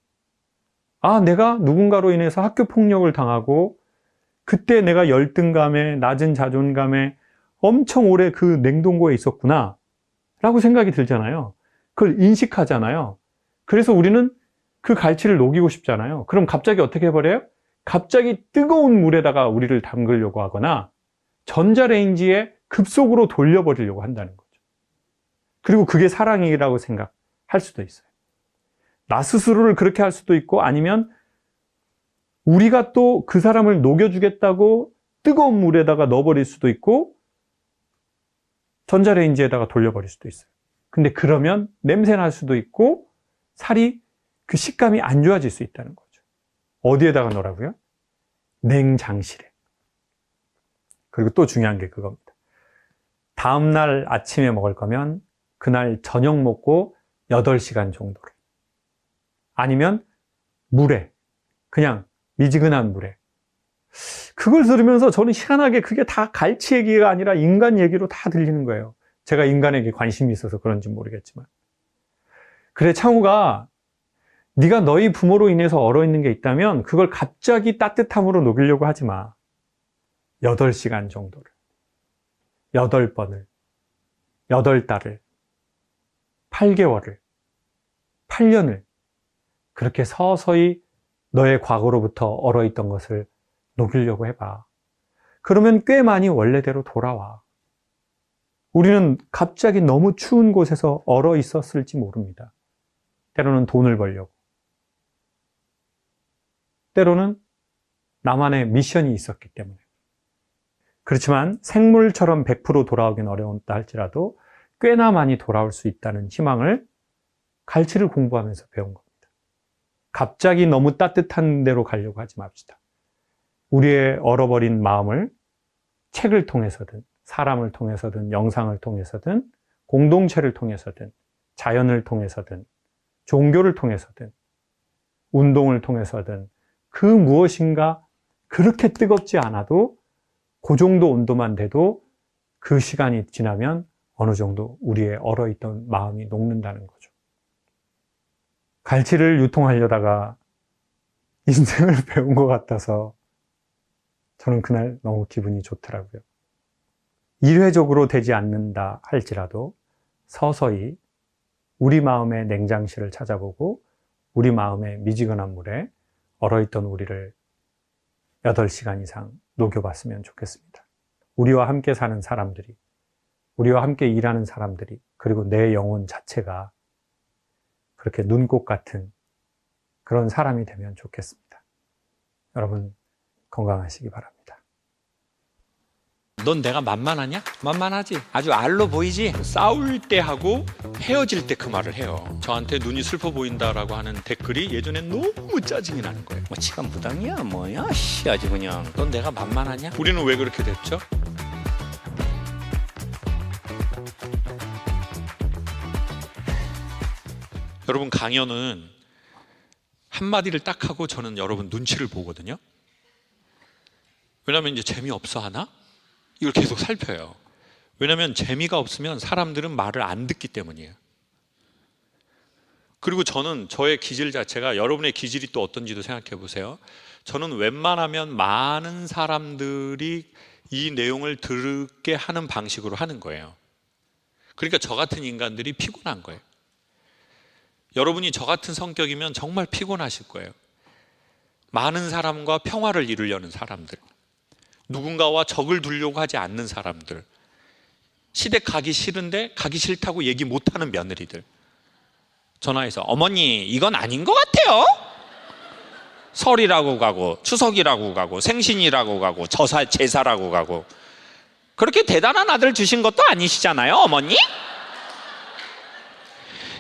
아, 내가 누군가로 인해서 학교 폭력을 당하고 그때 내가 열등감에 낮은 자존감에 엄청 오래 그 냉동고에 있었구나 라고 생각이 들잖아요. 그걸 인식하잖아요. 그래서 우리는 그 갈치를 녹이고 싶잖아요. 그럼 갑자기 어떻게 해버려요? 갑자기 뜨거운 물에다가 우리를 담그려고 하거나 전자레인지에 급속으로 돌려버리려고 한다는 거죠. 그리고 그게 사랑이라고 생각할 수도 있어요. 나 스스로를 그렇게 할 수도 있고 아니면 우리가 또 그 사람을 녹여주겠다고 뜨거운 물에다가 넣어버릴 수도 있고 전자레인지에다가 돌려버릴 수도 있어요. 근데 그러면 냄새 날 수도 있고 살이 그 식감이 안 좋아질 수 있다는 거죠. 어디에다가 넣으라고요? 냉장실에. 그리고 또 중요한 게 그겁니다. 다음날 아침에 먹을 거면 그날 저녁 먹고 8시간 정도를. 아니면 물에, 그냥 미지근한 물에. 그걸 들으면서 저는 희한하게 그게 다 갈치 얘기가 아니라 인간 얘기로 다 들리는 거예요. 제가 인간에게 관심이 있어서 그런지 모르겠지만. 그래, 창우가 네가 너희 부모로 인해서 얼어있는 게 있다면 그걸 갑자기 따뜻함으로 녹이려고 하지 마. 8시간 정도를. 8번을. 8달을. 8개월을. 8년을. 그렇게 서서히 너의 과거로부터 얼어있던 것을 녹이려고 해봐. 그러면 꽤 많이 원래대로 돌아와. 우리는 갑자기 너무 추운 곳에서 얼어 있었을지 모릅니다. 때로는 돈을 벌려고. 때로는 나만의 미션이 있었기 때문에. 그렇지만 생물처럼 100% 돌아오긴 어려웠다 할지라도 꽤나 많이 돌아올 수 있다는 희망을 갈치를 공부하면서 배운 겁니다. 갑자기 너무 따뜻한 데로 가려고 하지 맙시다. 우리의 얼어버린 마음을 책을 통해서든 사람을 통해서든 영상을 통해서든 공동체를 통해서든 자연을 통해서든 종교를 통해서든 운동을 통해서든 그 무엇인가 그렇게 뜨겁지 않아도 그 정도 온도만 돼도 그 시간이 지나면 어느 정도 우리의 얼어있던 마음이 녹는다는 거죠. 갈치를 유통하려다가 인생을 배운 것 같아서 저는 그날 너무 기분이 좋더라고요. 일회적으로 되지 않는다 할지라도 서서히 우리 마음의 냉장실을 찾아보고 우리 마음의 미지근한 물에 얼어있던 우리를 8시간 이상 녹여봤으면 좋겠습니다. 우리와 함께 사는 사람들이, 우리와 함께 일하는 사람들이, 그리고 내 영혼 자체가 그렇게 눈꽃 같은 그런 사람이 되면 좋겠습니다. 여러분 건강하시기 바랍니다. 넌 내가 만만하냐? 만만하지. 아주 알로 보이지? 싸울 때 하고 헤어질 때 그 말을 해요. 저한테 눈이 슬퍼 보인다라고 하는 댓글이 예전엔 너무 짜증이 나는 거예요. 뭐 지가 무당이야 뭐야 씨 아주 그냥. 넌 내가 만만하냐? 우리는 왜 그렇게 됐죠? 여러분, 강연은 한마디를 딱 하고 저는 여러분 눈치를 보거든요. 왜냐하면 이제 재미없어 하나? 이걸 계속 살펴요. 왜냐하면 재미가 없으면 사람들은 말을 안 듣기 때문이에요. 그리고 저는 저의 기질 자체가, 여러분의 기질이 또 어떤지도 생각해 보세요. 저는 웬만하면 많은 사람들이 이 내용을 듣게 하는 방식으로 하는 거예요. 그러니까 저 같은 인간들이 피곤한 거예요. 여러분이 저 같은 성격이면 정말 피곤하실 거예요. 많은 사람과 평화를 이루려는 사람들, 누군가와 적을 두려고 하지 않는 사람들, 시댁 가기 싫은데 가기 싫다고 얘기 못하는 며느리들, 전화해서 어머니 이건 아닌 것 같아요. 설이라고 가고 추석이라고 가고 생신이라고 가고 제사라고 가고, 그렇게 대단한 아들 주신 것도 아니시잖아요 어머니?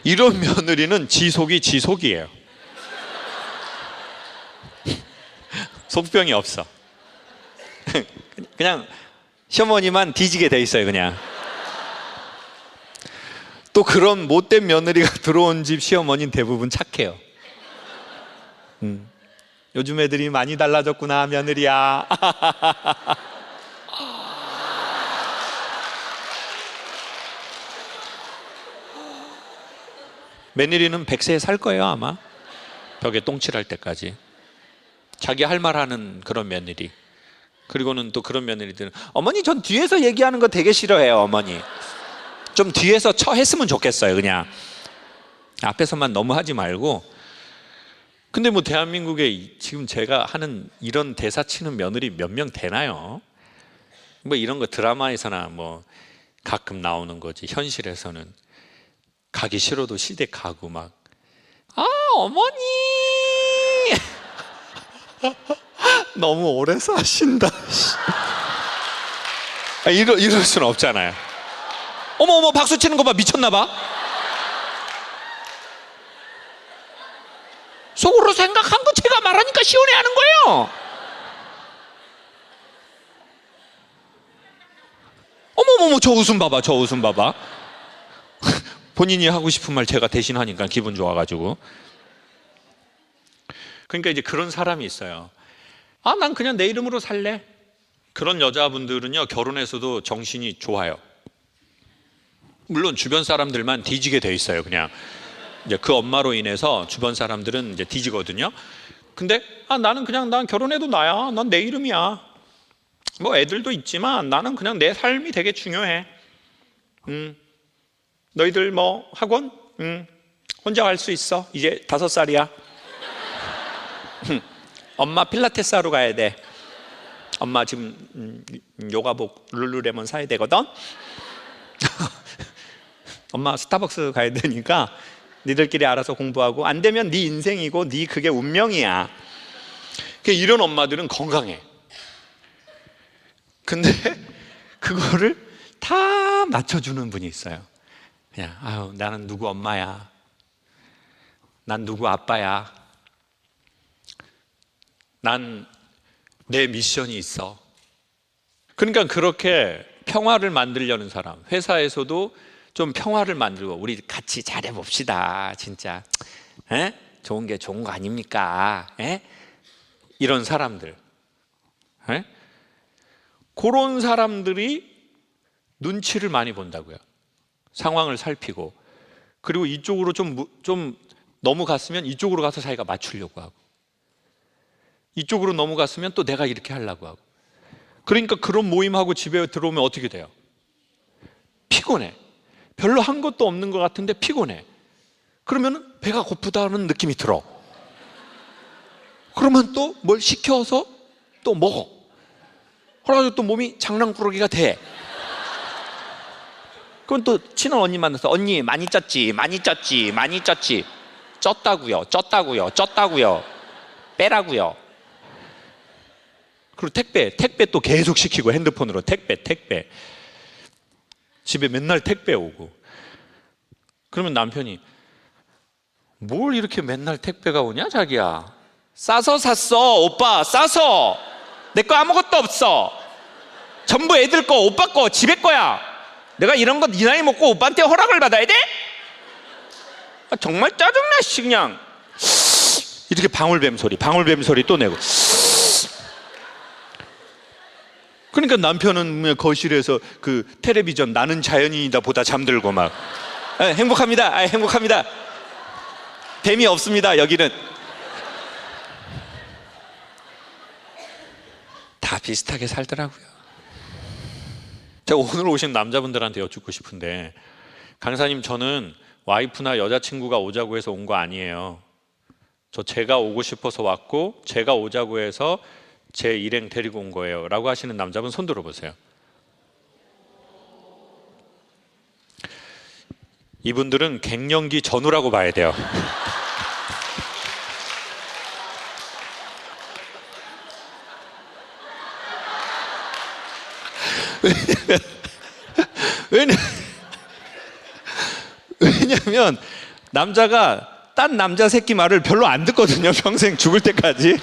이런 며느리는 지속이에요. 속병이 없어. 그냥 시어머니만 뒤지게 돼 있어요 그냥. 또 그런 못된 며느리가 들어온 집 시어머니는 대부분 착해요. 요즘 애들이 많이 달라졌구나 며느리야. 며느리는 100세에 살 거예요 아마. 벽에 똥칠할 때까지 자기 할 말 하는 그런 며느리. 그리고는 또 그런 며느리들은 어머니 전 뒤에서 얘기하는 거 되게 싫어해요 어머니. 좀 뒤에서 했으면 좋겠어요 그냥. 앞에서만 너무 하지 말고. 근데 뭐 대한민국에 지금 제가 하는 이런 대사 치는 며느리 몇 명 되나요? 뭐 이런 거 드라마에서나 뭐 가끔 나오는 거지. 현실에서는 가기 싫어도 시댁 가고 막, 아 어머니 너무 오래 사신다. 이럴 수는 없잖아요. 어머 박수 치는 거 봐. 미쳤나 봐. 속으로 생각한 거 제가 말하니까 시원해하는 거예요. 어머 저 웃음 봐봐. 저 웃음 봐봐. 본인이 하고 싶은 말 제가 대신하니까 기분 좋아가지고. 그러니까 이제 그런 사람이 있어요. 아, 난 그냥 내 이름으로 살래. 그런 여자분들은요 결혼해서도 정신이 좋아요. 물론 주변 사람들만 뒤지게 돼 있어요 그냥. 이제 그 엄마로 인해서 주변 사람들은 이제 뒤지거든요. 근데 나는 그냥 난 결혼해도 나야. 난 내 이름이야. 뭐 애들도 있지만 나는 그냥 내 삶이 되게 중요해. 너희들 뭐 학원? 혼자 갈 수 있어. 이제 5살이야. 엄마 필라테스 하러 가야 돼. 엄마 지금 요가복 룰루레몬 사야 되거든. 엄마 스타벅스 가야 되니까 니들끼리 알아서 공부하고, 안 되면 네 인생이고 네 그게 운명이야. 이런 엄마들은 건강해. 근데 그거를 다 맞춰주는 분이 있어요. 그냥 아유 나는 누구 엄마야. 난 누구 아빠야. 난 내 미션이 있어. 그러니까 그렇게 평화를 만들려는 사람, 회사에서도 좀 평화를 만들고 우리 같이 잘해봅시다. 진짜 좋은 게 좋은 거 아닙니까? 이런 사람들, 그런 사람들이 눈치를 많이 본다고요. 상황을 살피고. 그리고 이쪽으로 좀 넘어갔으면 이쪽으로 가서 자기가 맞추려고 하고, 이쪽으로 넘어갔으면 또 내가 이렇게 하려고 하고. 그러니까 그런 모임하고 집에 들어오면 어떻게 돼요? 피곤해. 별로 한 것도 없는 것 같은데 피곤해. 그러면 배가 고프다는 느낌이 들어. 그러면 또 뭘 시켜서 또 먹어. 그래가지고 또 몸이 장난꾸러기가 돼. 그럼 또 친한 언니 만나서 언니 많이 쪘지. 쪘다고요. 빼라고요. 그리고 택배 또 계속 시키고 핸드폰으로 택배. 집에 맨날 택배 오고. 그러면 남편이 뭘 이렇게 맨날 택배가 오냐 자기야. 싸서 샀어 오빠 싸서. 내 거 아무것도 없어. 전부 애들 거 오빠 거 집에 거야. 내가 이런 거 네 나이 먹고 오빠한테 허락을 받아야 돼? 정말 짜증나 씨 그냥. 이렇게 방울뱀 소리 또 내고. 그러니까 남편은 거실에서 그 텔레비전 나는 자연인이다 보다 잠들고 막 행복합니다. 행복합니다. 뱀이 없습니다. 여기는. 다 비슷하게 살더라고요. 제가 오늘 오신 남자분들한테 여쭙고 싶은데, 강사님 저는 와이프나 여자친구가 오자고 해서 온 거 아니에요. 제가 오고 싶어서 왔고 제가 오자고 해서 제 일행 데리고 온 거예요 라고 하시는 남자분 손 들어보세요. 이분들은 갱년기 전후라고 봐야 돼요. 왜냐면 남자가 딴 남자 새끼 말을 별로 안 듣거든요. 평생 죽을 때까지.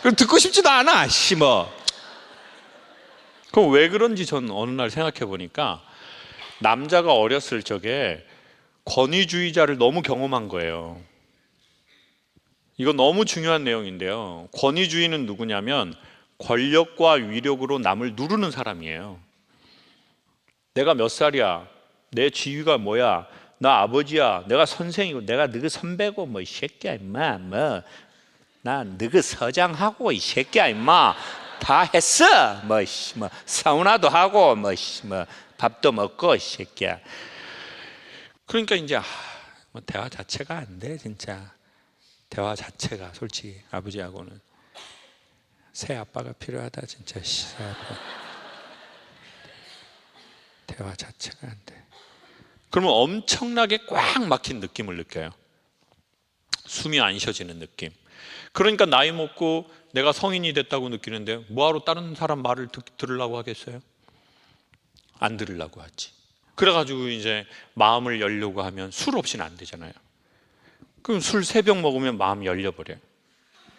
그럼 듣고 싶지도 않아. 그럼 왜 그런지 전 어느 날 생각해 보니까 남자가 어렸을 적에 권위주의자를 너무 경험한 거예요. 이거 너무 중요한 내용인데요. 권위주의는 누구냐면 권력과 위력으로 남을 누르는 사람이에요. 내가 몇 살이야? 내 지위가 뭐야? 나 아버지야. 내가 선생이고 내가 너희 선배고 뭐 이 새끼야 임마. 나 너희 서장하고 이 새끼야 임마. 다 했어. 뭐 사우나도 하고 뭐 밥도 먹고 이 새끼야. 그러니까 이제 대화 자체가 안 돼 진짜. 대화 자체가 솔직히 아버지하고는 새 아빠가 필요하다 진짜. 새 아빠. 대화 자체가 안 돼. 그러면 엄청나게 꽉 막힌 느낌을 느껴요. 숨이 안 쉬어지는 느낌. 그러니까 나이 먹고 내가 성인이 됐다고 느끼는데 뭐하러 다른 사람 말을 들으려고 하겠어요? 안 들으려고 하지. 그래가지고 이제 마음을 열려고 하면 술 없이는 안 되잖아요. 그럼 술 3병 먹으면 마음 열려버려요.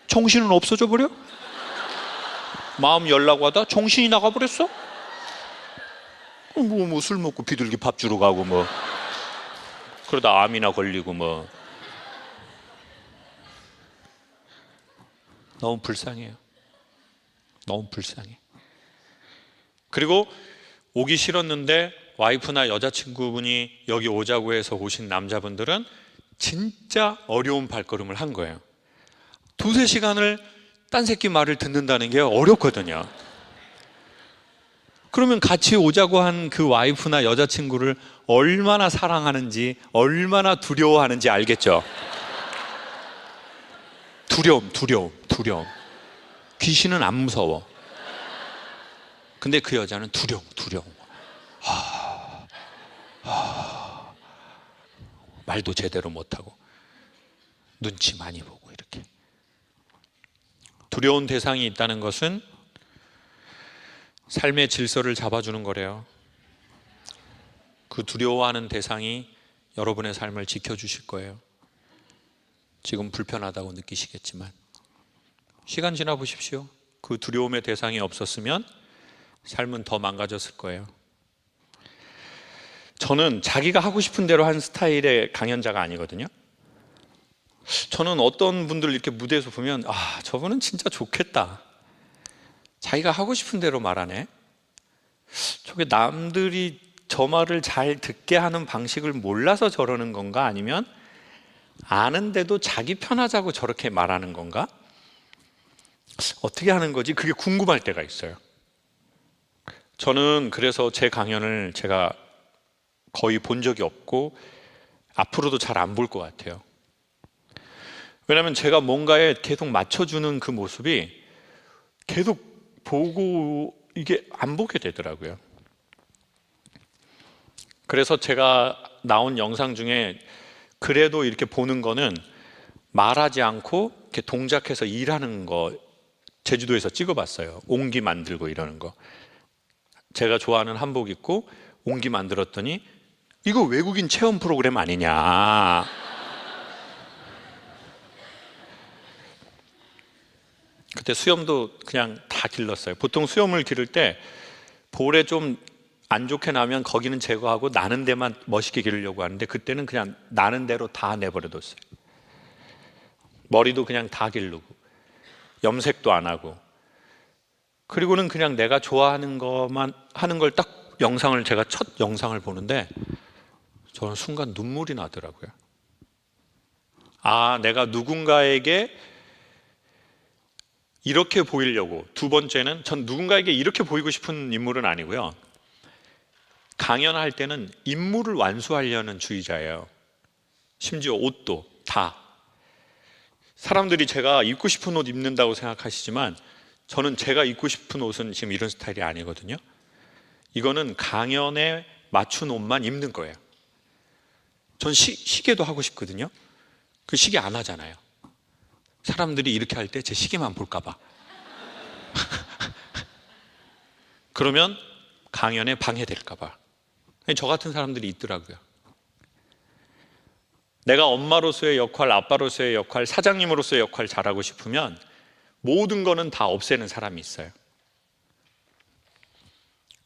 정신은 없어져 버려? 마음 열라고 하다 정신이 나가버렸어? 술 먹고 비둘기 밥 주러 가고 그러다 암이나 걸리고 너무 불쌍해요. 너무 불쌍해. 그리고 오기 싫었는데 와이프나 여자친구분이 여기 오자고 해서 오신 남자분들은 진짜 어려운 발걸음을 한 거예요. 2-3시간을 딴 새끼 말을 듣는다는 게 어렵거든요. 그러면 같이 오자고 한 그 와이프나 여자친구를 얼마나 사랑하는지, 얼마나 두려워하는지 알겠죠? 두려움. 귀신은 안 무서워. 근데 그 여자는 두려움. 말도 제대로 못하고 눈치 많이 보고 이렇게. 두려운 대상이 있다는 것은 삶의 질서를 잡아주는 거래요. 그 두려워하는 대상이 여러분의 삶을 지켜주실 거예요. 지금 불편하다고 느끼시겠지만 시간 지나 보십시오. 그 두려움의 대상이 없었으면 삶은 더 망가졌을 거예요. 저는 자기가 하고 싶은 대로 한 스타일의 강연자가 아니거든요. 저는 어떤 분들 이렇게 무대에서 보면 저분은 진짜 좋겠다. 자기가 하고 싶은 대로 말하네. 저게 남들이 저 말을 잘 듣게 하는 방식을 몰라서 저러는 건가? 아니면 아는데도 자기 편하자고 저렇게 말하는 건가? 어떻게 하는 거지? 그게 궁금할 때가 있어요. 저는 그래서 제 강연을 제가 거의 본 적이 없고 앞으로도 잘 안 볼 것 같아요. 왜냐하면 제가 뭔가에 계속 맞춰주는 그 모습이 계속 보고 이게 안 보게 되더라고요. 그래서 제가 나온 영상 중에 그래도 이렇게 보는 거는 말하지 않고 이렇게 동작해서 일하는 거 제주도에서 찍어봤어요. 옹기 만들고 이러는 거. 제가 좋아하는 한복 입고 옹기 만들었더니 이거 외국인 체험 프로그램 아니냐. 그때 수염도 그냥 다 길렀어요. 보통 수염을 기를 때 볼에 좀 안 좋게 나면 거기는 제거하고 나는 데만 멋있게 기르려고 하는데 그때는 그냥 나는 대로 다 내버려뒀어요. 머리도 그냥 다 기르고 염색도 안 하고, 그리고는 그냥 내가 좋아하는 것만 하는 걸 딱 영상을, 제가 첫 영상을 보는데 저는 순간 눈물이 나더라고요. 아, 내가 누군가에게 이렇게 보이려고. 두 번째는 전 누군가에게 이렇게 보이고 싶은 인물은 아니고요. 강연할 때는 인물을 완수하려는 주의자예요. 심지어 옷도 다. 사람들이 제가 입고 싶은 옷 입는다고 생각하시지만 저는 제가 입고 싶은 옷은 지금 이런 스타일이 아니거든요. 이거는 강연에 맞춘 옷만 입는 거예요. 전 시계도 하고 싶거든요. 그 시계 안 하잖아요. 사람들이 이렇게 할 때 제 시계만 볼까 봐. 그러면 강연에 방해될까 봐. 저 같은 사람들이 있더라고요. 내가 엄마로서의 역할, 아빠로서의 역할, 사장님으로서의 역할 잘하고 싶으면 모든 거는 다 없애는 사람이 있어요.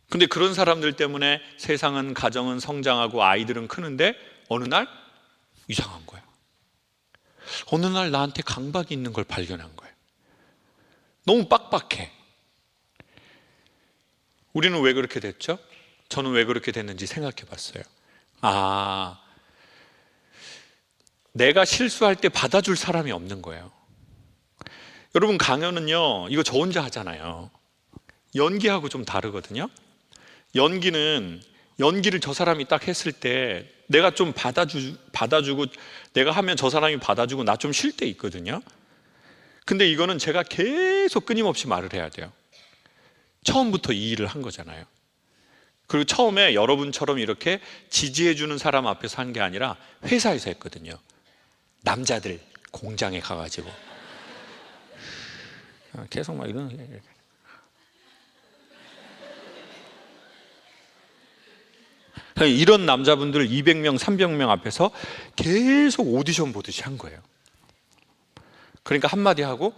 근데 그런 사람들 때문에 세상은, 가정은 성장하고 아이들은 크는데 어느 날 이상한 거예요. 어느 날 나한테 강박이 있는 걸 발견한 거예요. 너무 빡빡해. 우리는 왜 그렇게 됐죠? 저는 왜 그렇게 됐는지 생각해 봤어요. 아, 내가 실수할 때 받아줄 사람이 없는 거예요. 여러분, 강연은요, 이거 저 혼자 하잖아요. 연기하고 좀 다르거든요. 연기는 연기를 저 사람이 딱 했을 때 내가 좀 받아주고 내가 하면 저 사람이 받아주고 나 좀 쉴 때 있거든요. 근데 이거는 제가 계속 끊임없이 말을 해야 돼요. 처음부터 이 일을 한 거잖아요. 그리고 처음에 여러분처럼 이렇게 지지해주는 사람 앞에서 한 게 아니라 회사에서 했거든요. 남자들 공장에 가가지고 계속 막 이런. 이런 남자분들 200명, 300명 앞에서 계속 오디션 보듯이 한 거예요. 그러니까 한마디 하고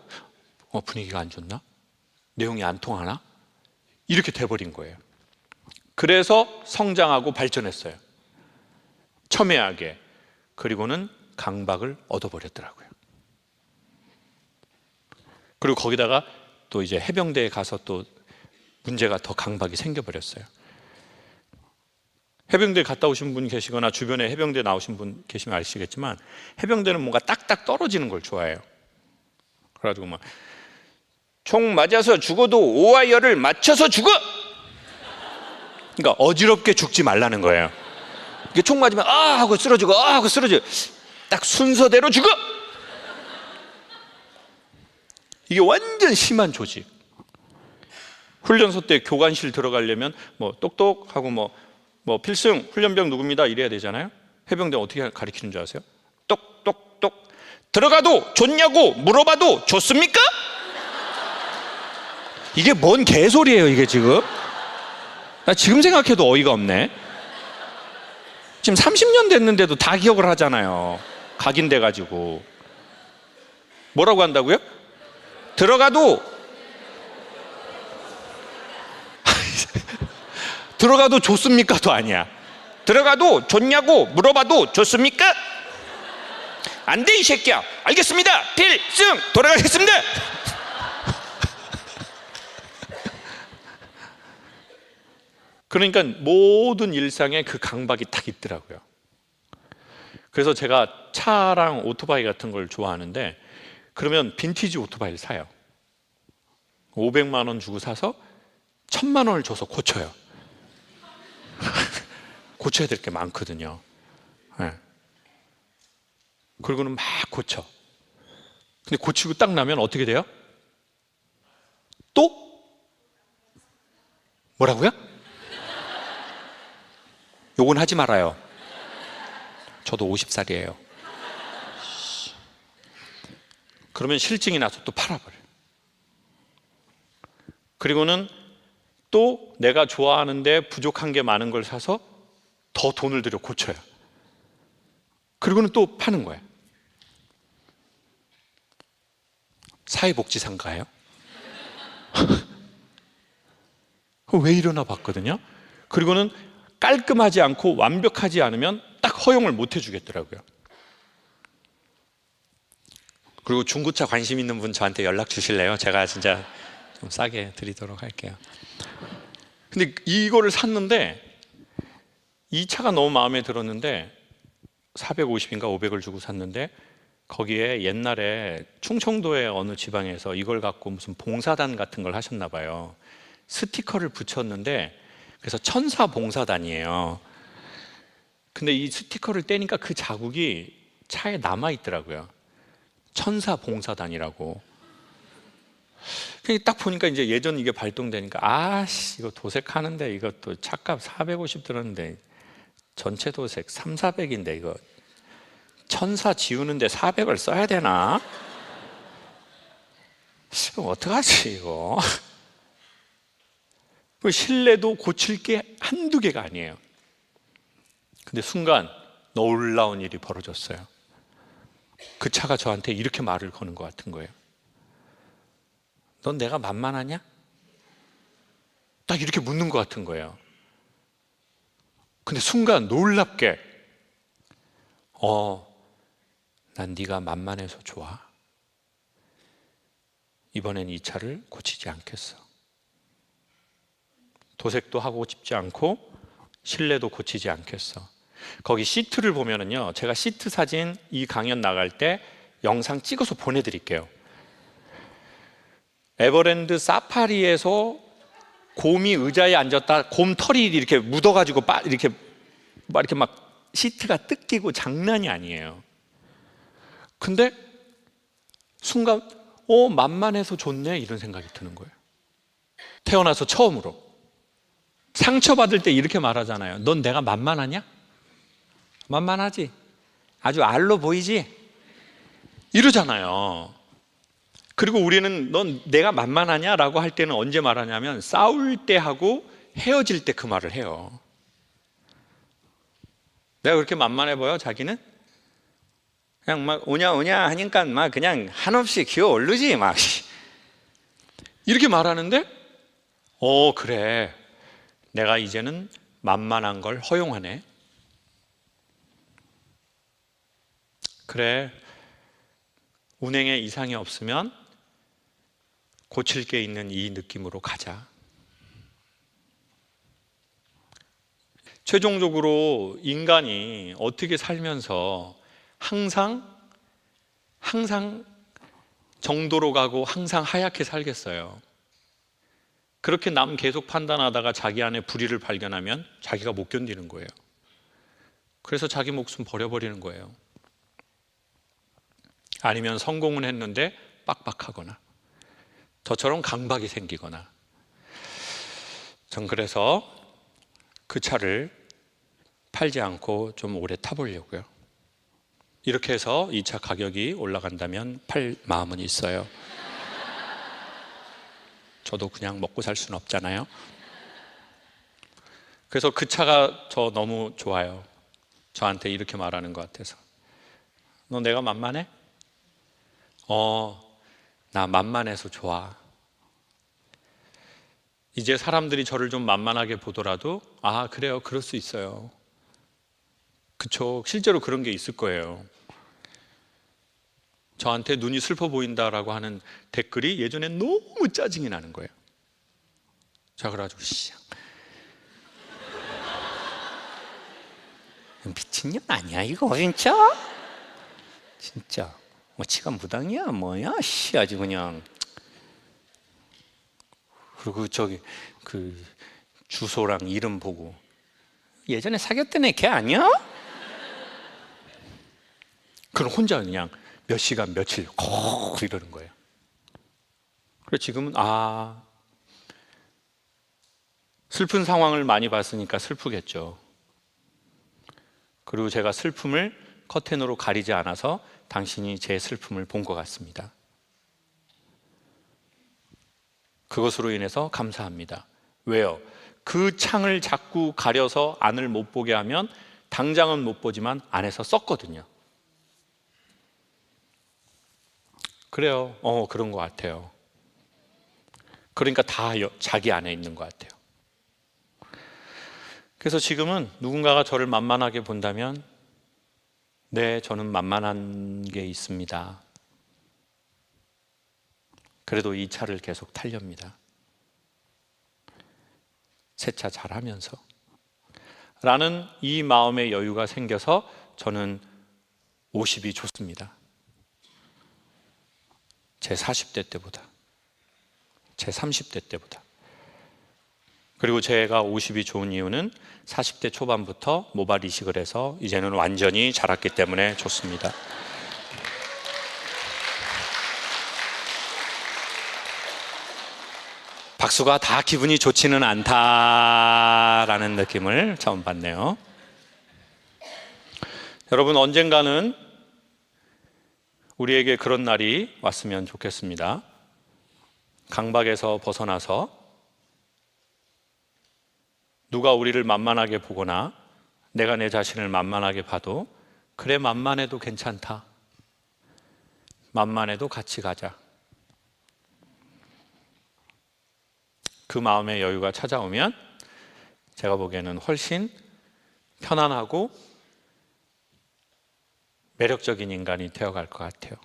분위기가 안 좋나? 내용이 안 통하나? 이렇게 돼버린 거예요. 그래서 성장하고 발전했어요. 첨예하게. 그리고는 강박을 얻어버렸더라고요. 그리고 거기다가 또 이제 해병대에 가서 또 문제가 더 강박이 생겨버렸어요. 해병대 갔다 오신 분 계시거나 주변에 해병대 나오신 분 계시면 아시겠지만 해병대는 뭔가 딱딱 떨어지는 걸 좋아해요. 그래가지고 막 총 맞아서 죽어도 오하이어를 맞춰서 죽어! 그러니까 어지럽게 죽지 말라는 거예요. 이게 총 맞으면 아 하고 쓰러지고 아 하고 쓰러지고 딱 순서대로 죽어! 이게 완전 심한 조직. 훈련소 때 교관실 들어가려면 뭐 똑똑하고 뭐 필승 훈련병 누굽니다 이래야 되잖아요. 해병대 어떻게 가르치는 줄 아세요? 똑똑똑 들어가도 좋냐고 물어봐도 좋습니까? 이게 뭔 개소리예요 이게 지금? 나 지금 생각해도 어이가 없네. 지금 30년 됐는데도 다 기억을 하잖아요. 각인돼 가지고. 뭐라고 한다고요? 들어가도 들어가도 좋습니까도 아니야. 들어가도 좋냐고 물어봐도 좋습니까? 안 돼 이 새끼야. 알겠습니다. 필승 돌아가겠습니다. 그러니까 모든 일상에 그 강박이 딱 있더라고요. 그래서 제가 차랑 오토바이 같은 걸 좋아하는데 그러면 빈티지 오토바이를 사요. 500만 원 주고 사서 1000만 원을 줘서 고쳐요. 고쳐야 될 게 많거든요. 네. 그리고는 막 고쳐. 근데 고치고 딱 나면 어떻게 돼요? 또? 뭐라고요? 요건 하지 말아요. 저도 50살이에요. 그러면 실증이 나서 또 팔아버려요. 그리고는 또 내가 좋아하는데 부족한 게 많은 걸 사서 더 돈을 들여 고쳐요. 그리고는 또 파는 거예요. 사회복지사인가요? 왜 이러나 봤거든요. 그리고는 깔끔하지 않고 완벽하지 않으면 딱 허용을 못 해주겠더라고요. 그리고 중고차 관심 있는 분 저한테 연락 주실래요? 제가 진짜 좀 싸게 드리도록 할게요. 근데 이거를 샀는데 이 차가 너무 마음에 들었는데 450인가 500을 주고 샀는데 거기에 옛날에 충청도의 어느 지방에서 이걸 갖고 무슨 봉사단 같은 걸 하셨나 봐요. 스티커를 붙였는데 그래서 천사봉사단이에요. 근데 이 스티커를 떼니까 그 자국이 차에 남아 있더라고요. 천사봉사단이라고. 딱 보니까 이제 예전 이게 발동되니까 아씨 이거 도색하는데 이것도 차값 450 들었는데 전체 도색 3,400인데 이거 천사 지우는데 400을 써야 되나? 어떡하지 이거? 실내도 고칠 게 한두 개가 아니에요. 근데 순간 놀라운 일이 벌어졌어요. 그 차가 저한테 이렇게 말을 거는 것 같은 거예요. 넌 내가 만만하냐? 딱 이렇게 묻는 것 같은 거예요. 근데 순간 놀랍게 난 네가 만만해서 좋아. 이번엔 이 차를 고치지 않겠어. 도색도 하고 싶지 않고 실내도 고치지 않겠어. 거기 시트를 보면은요, 제가 시트 사진 이 강연 나갈 때 영상 찍어서 보내드릴게요. 에버랜드 사파리에서 곰이 의자에 앉았다 곰털이 이렇게 묻어가지고 이렇게 막 시트가 뜯기고 장난이 아니에요. 근데 순간 만만해서 좋네 이런 생각이 드는 거예요. 태어나서 처음으로. 상처받을 때 이렇게 말하잖아요. 넌 내가 만만하냐? 만만하지? 아주 알로 보이지? 이러잖아요. 그리고 우리는 넌 내가 만만하냐? 라고 할 때는 언제 말하냐면 싸울 때 하고 헤어질 때 그 말을 해요. 내가 그렇게 만만해 보여? 자기는? 그냥 막 오냐 하니까 막 그냥 한없이 기어 오르지 막 이렇게 말하는데 그래 내가 이제는 만만한 걸 허용하네. 그래 운행에 이상이 없으면 고칠 게 있는 이 느낌으로 가자. 최종적으로 인간이 어떻게 살면서 항상 정도로 가고 항상 하얗게 살겠어요. 그렇게 남 계속 판단하다가 자기 안에 불의를 발견하면 자기가 못 견디는 거예요. 그래서 자기 목숨 버려버리는 거예요. 아니면 성공은 했는데 빡빡하거나 저처럼 강박이 생기거나. 전 그래서 그 차를 팔지 않고 좀 오래 타보려고요. 이렇게 해서 이 차 가격이 올라간다면 팔 마음은 있어요. 저도 그냥 먹고 살 수는 없잖아요. 그래서 그 차가 저 너무 좋아요. 저한테 이렇게 말하는 것 같아서. 너 내가 만만해? 나 만만해서 좋아. 이제 사람들이 저를 좀 만만하게 보더라도 그래요, 그럴 수 있어요. 그쵸, 실제로 그런 게 있을 거예요. 저한테 눈이 슬퍼 보인다라고 하는 댓글이 예전에 너무 짜증이 나는 거예요. 자, 그래가지고 미친년 아니야 이거 진짜 뭐 지가 무당이야 뭐야 아주 그냥. 그리고 저기 그 주소랑 이름 보고 예전에 사귀었던 애 걔 아니야? 그럼 혼자 그냥 몇 시간 며칠 이러는 거예요. 그래서 지금은 슬픈 상황을 많이 봤으니까 슬프겠죠. 그리고 제가 슬픔을 커튼으로 가리지 않아서 당신이 제 슬픔을 본 것 같습니다. 그것으로 인해서 감사합니다. 왜요? 그 창을 자꾸 가려서 안을 못 보게 하면 당장은 못 보지만 안에서 썩거든요. 그래요. 그런 것 같아요. 그러니까 다 자기 안에 있는 것 같아요. 그래서 지금은 누군가가 저를 만만하게 본다면 네, 저는 만만한 게 있습니다. 그래도 이 차를 계속 타렵니다. 세차 잘하면서 라는 이 마음의 여유가 생겨서 저는 50이 좋습니다. 제 40대 때보다, 제 30대 때보다. 그리고 제가 50이 좋은 이유는 40대 초반부터 모발 이식을 해서 이제는 완전히 자랐기 때문에 좋습니다. 박수가 다 기분이 좋지는 않다라는 느낌을 처음 받네요. 여러분, 언젠가는 우리에게 그런 날이 왔으면 좋겠습니다. 강박에서 벗어나서 누가 우리를 만만하게 보거나 내가 내 자신을 만만하게 봐도 그래, 만만해도 괜찮다. 만만해도 같이 가자. 그 마음의 여유가 찾아오면 제가 보기에는 훨씬 편안하고 매력적인 인간이 되어갈 것 같아요.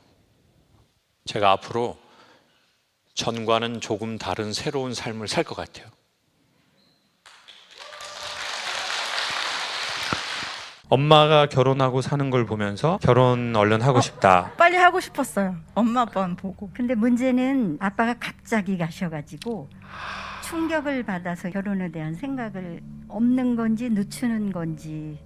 제가 앞으로 전과는 조금 다른 새로운 삶을 살 것 같아요. 엄마가 결혼하고 사는 걸 보면서 결혼 얼른 하고 싶다. 빨리 하고 싶었어요. 엄마 아빠는 보고. 근데 문제는 아빠가 갑자기 가셔가지고 충격을 받아서 결혼에 대한 생각을 없는 건지 늦추는 건지.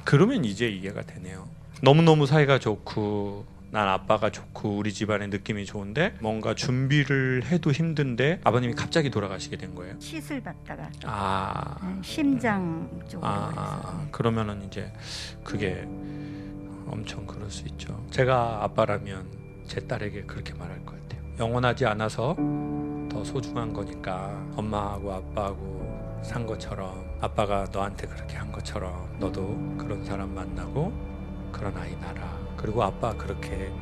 그러면 이제 이해가 되네요. 너무너무 사이가 좋고 난 아빠가 좋고 우리 집안의 느낌이 좋은데 뭔가 준비를 해도 힘든데 아버님이 갑자기 돌아가시게 된 거예요. 시술 받다가 아, 심장 쪽으로 해서. 그러면은 이제 그게 엄청 그럴 수 있죠. 제가 아빠라면 제 딸에게 그렇게 말할 것 같아요. 영원하지 않아서 더 소중한 거니까 엄마하고 아빠하고 산 것처럼, 아빠가 너한테 그렇게 한 것처럼 너도 그런 사람 만나고 그런 아이 낳아라. 그리고 아빠 그렇게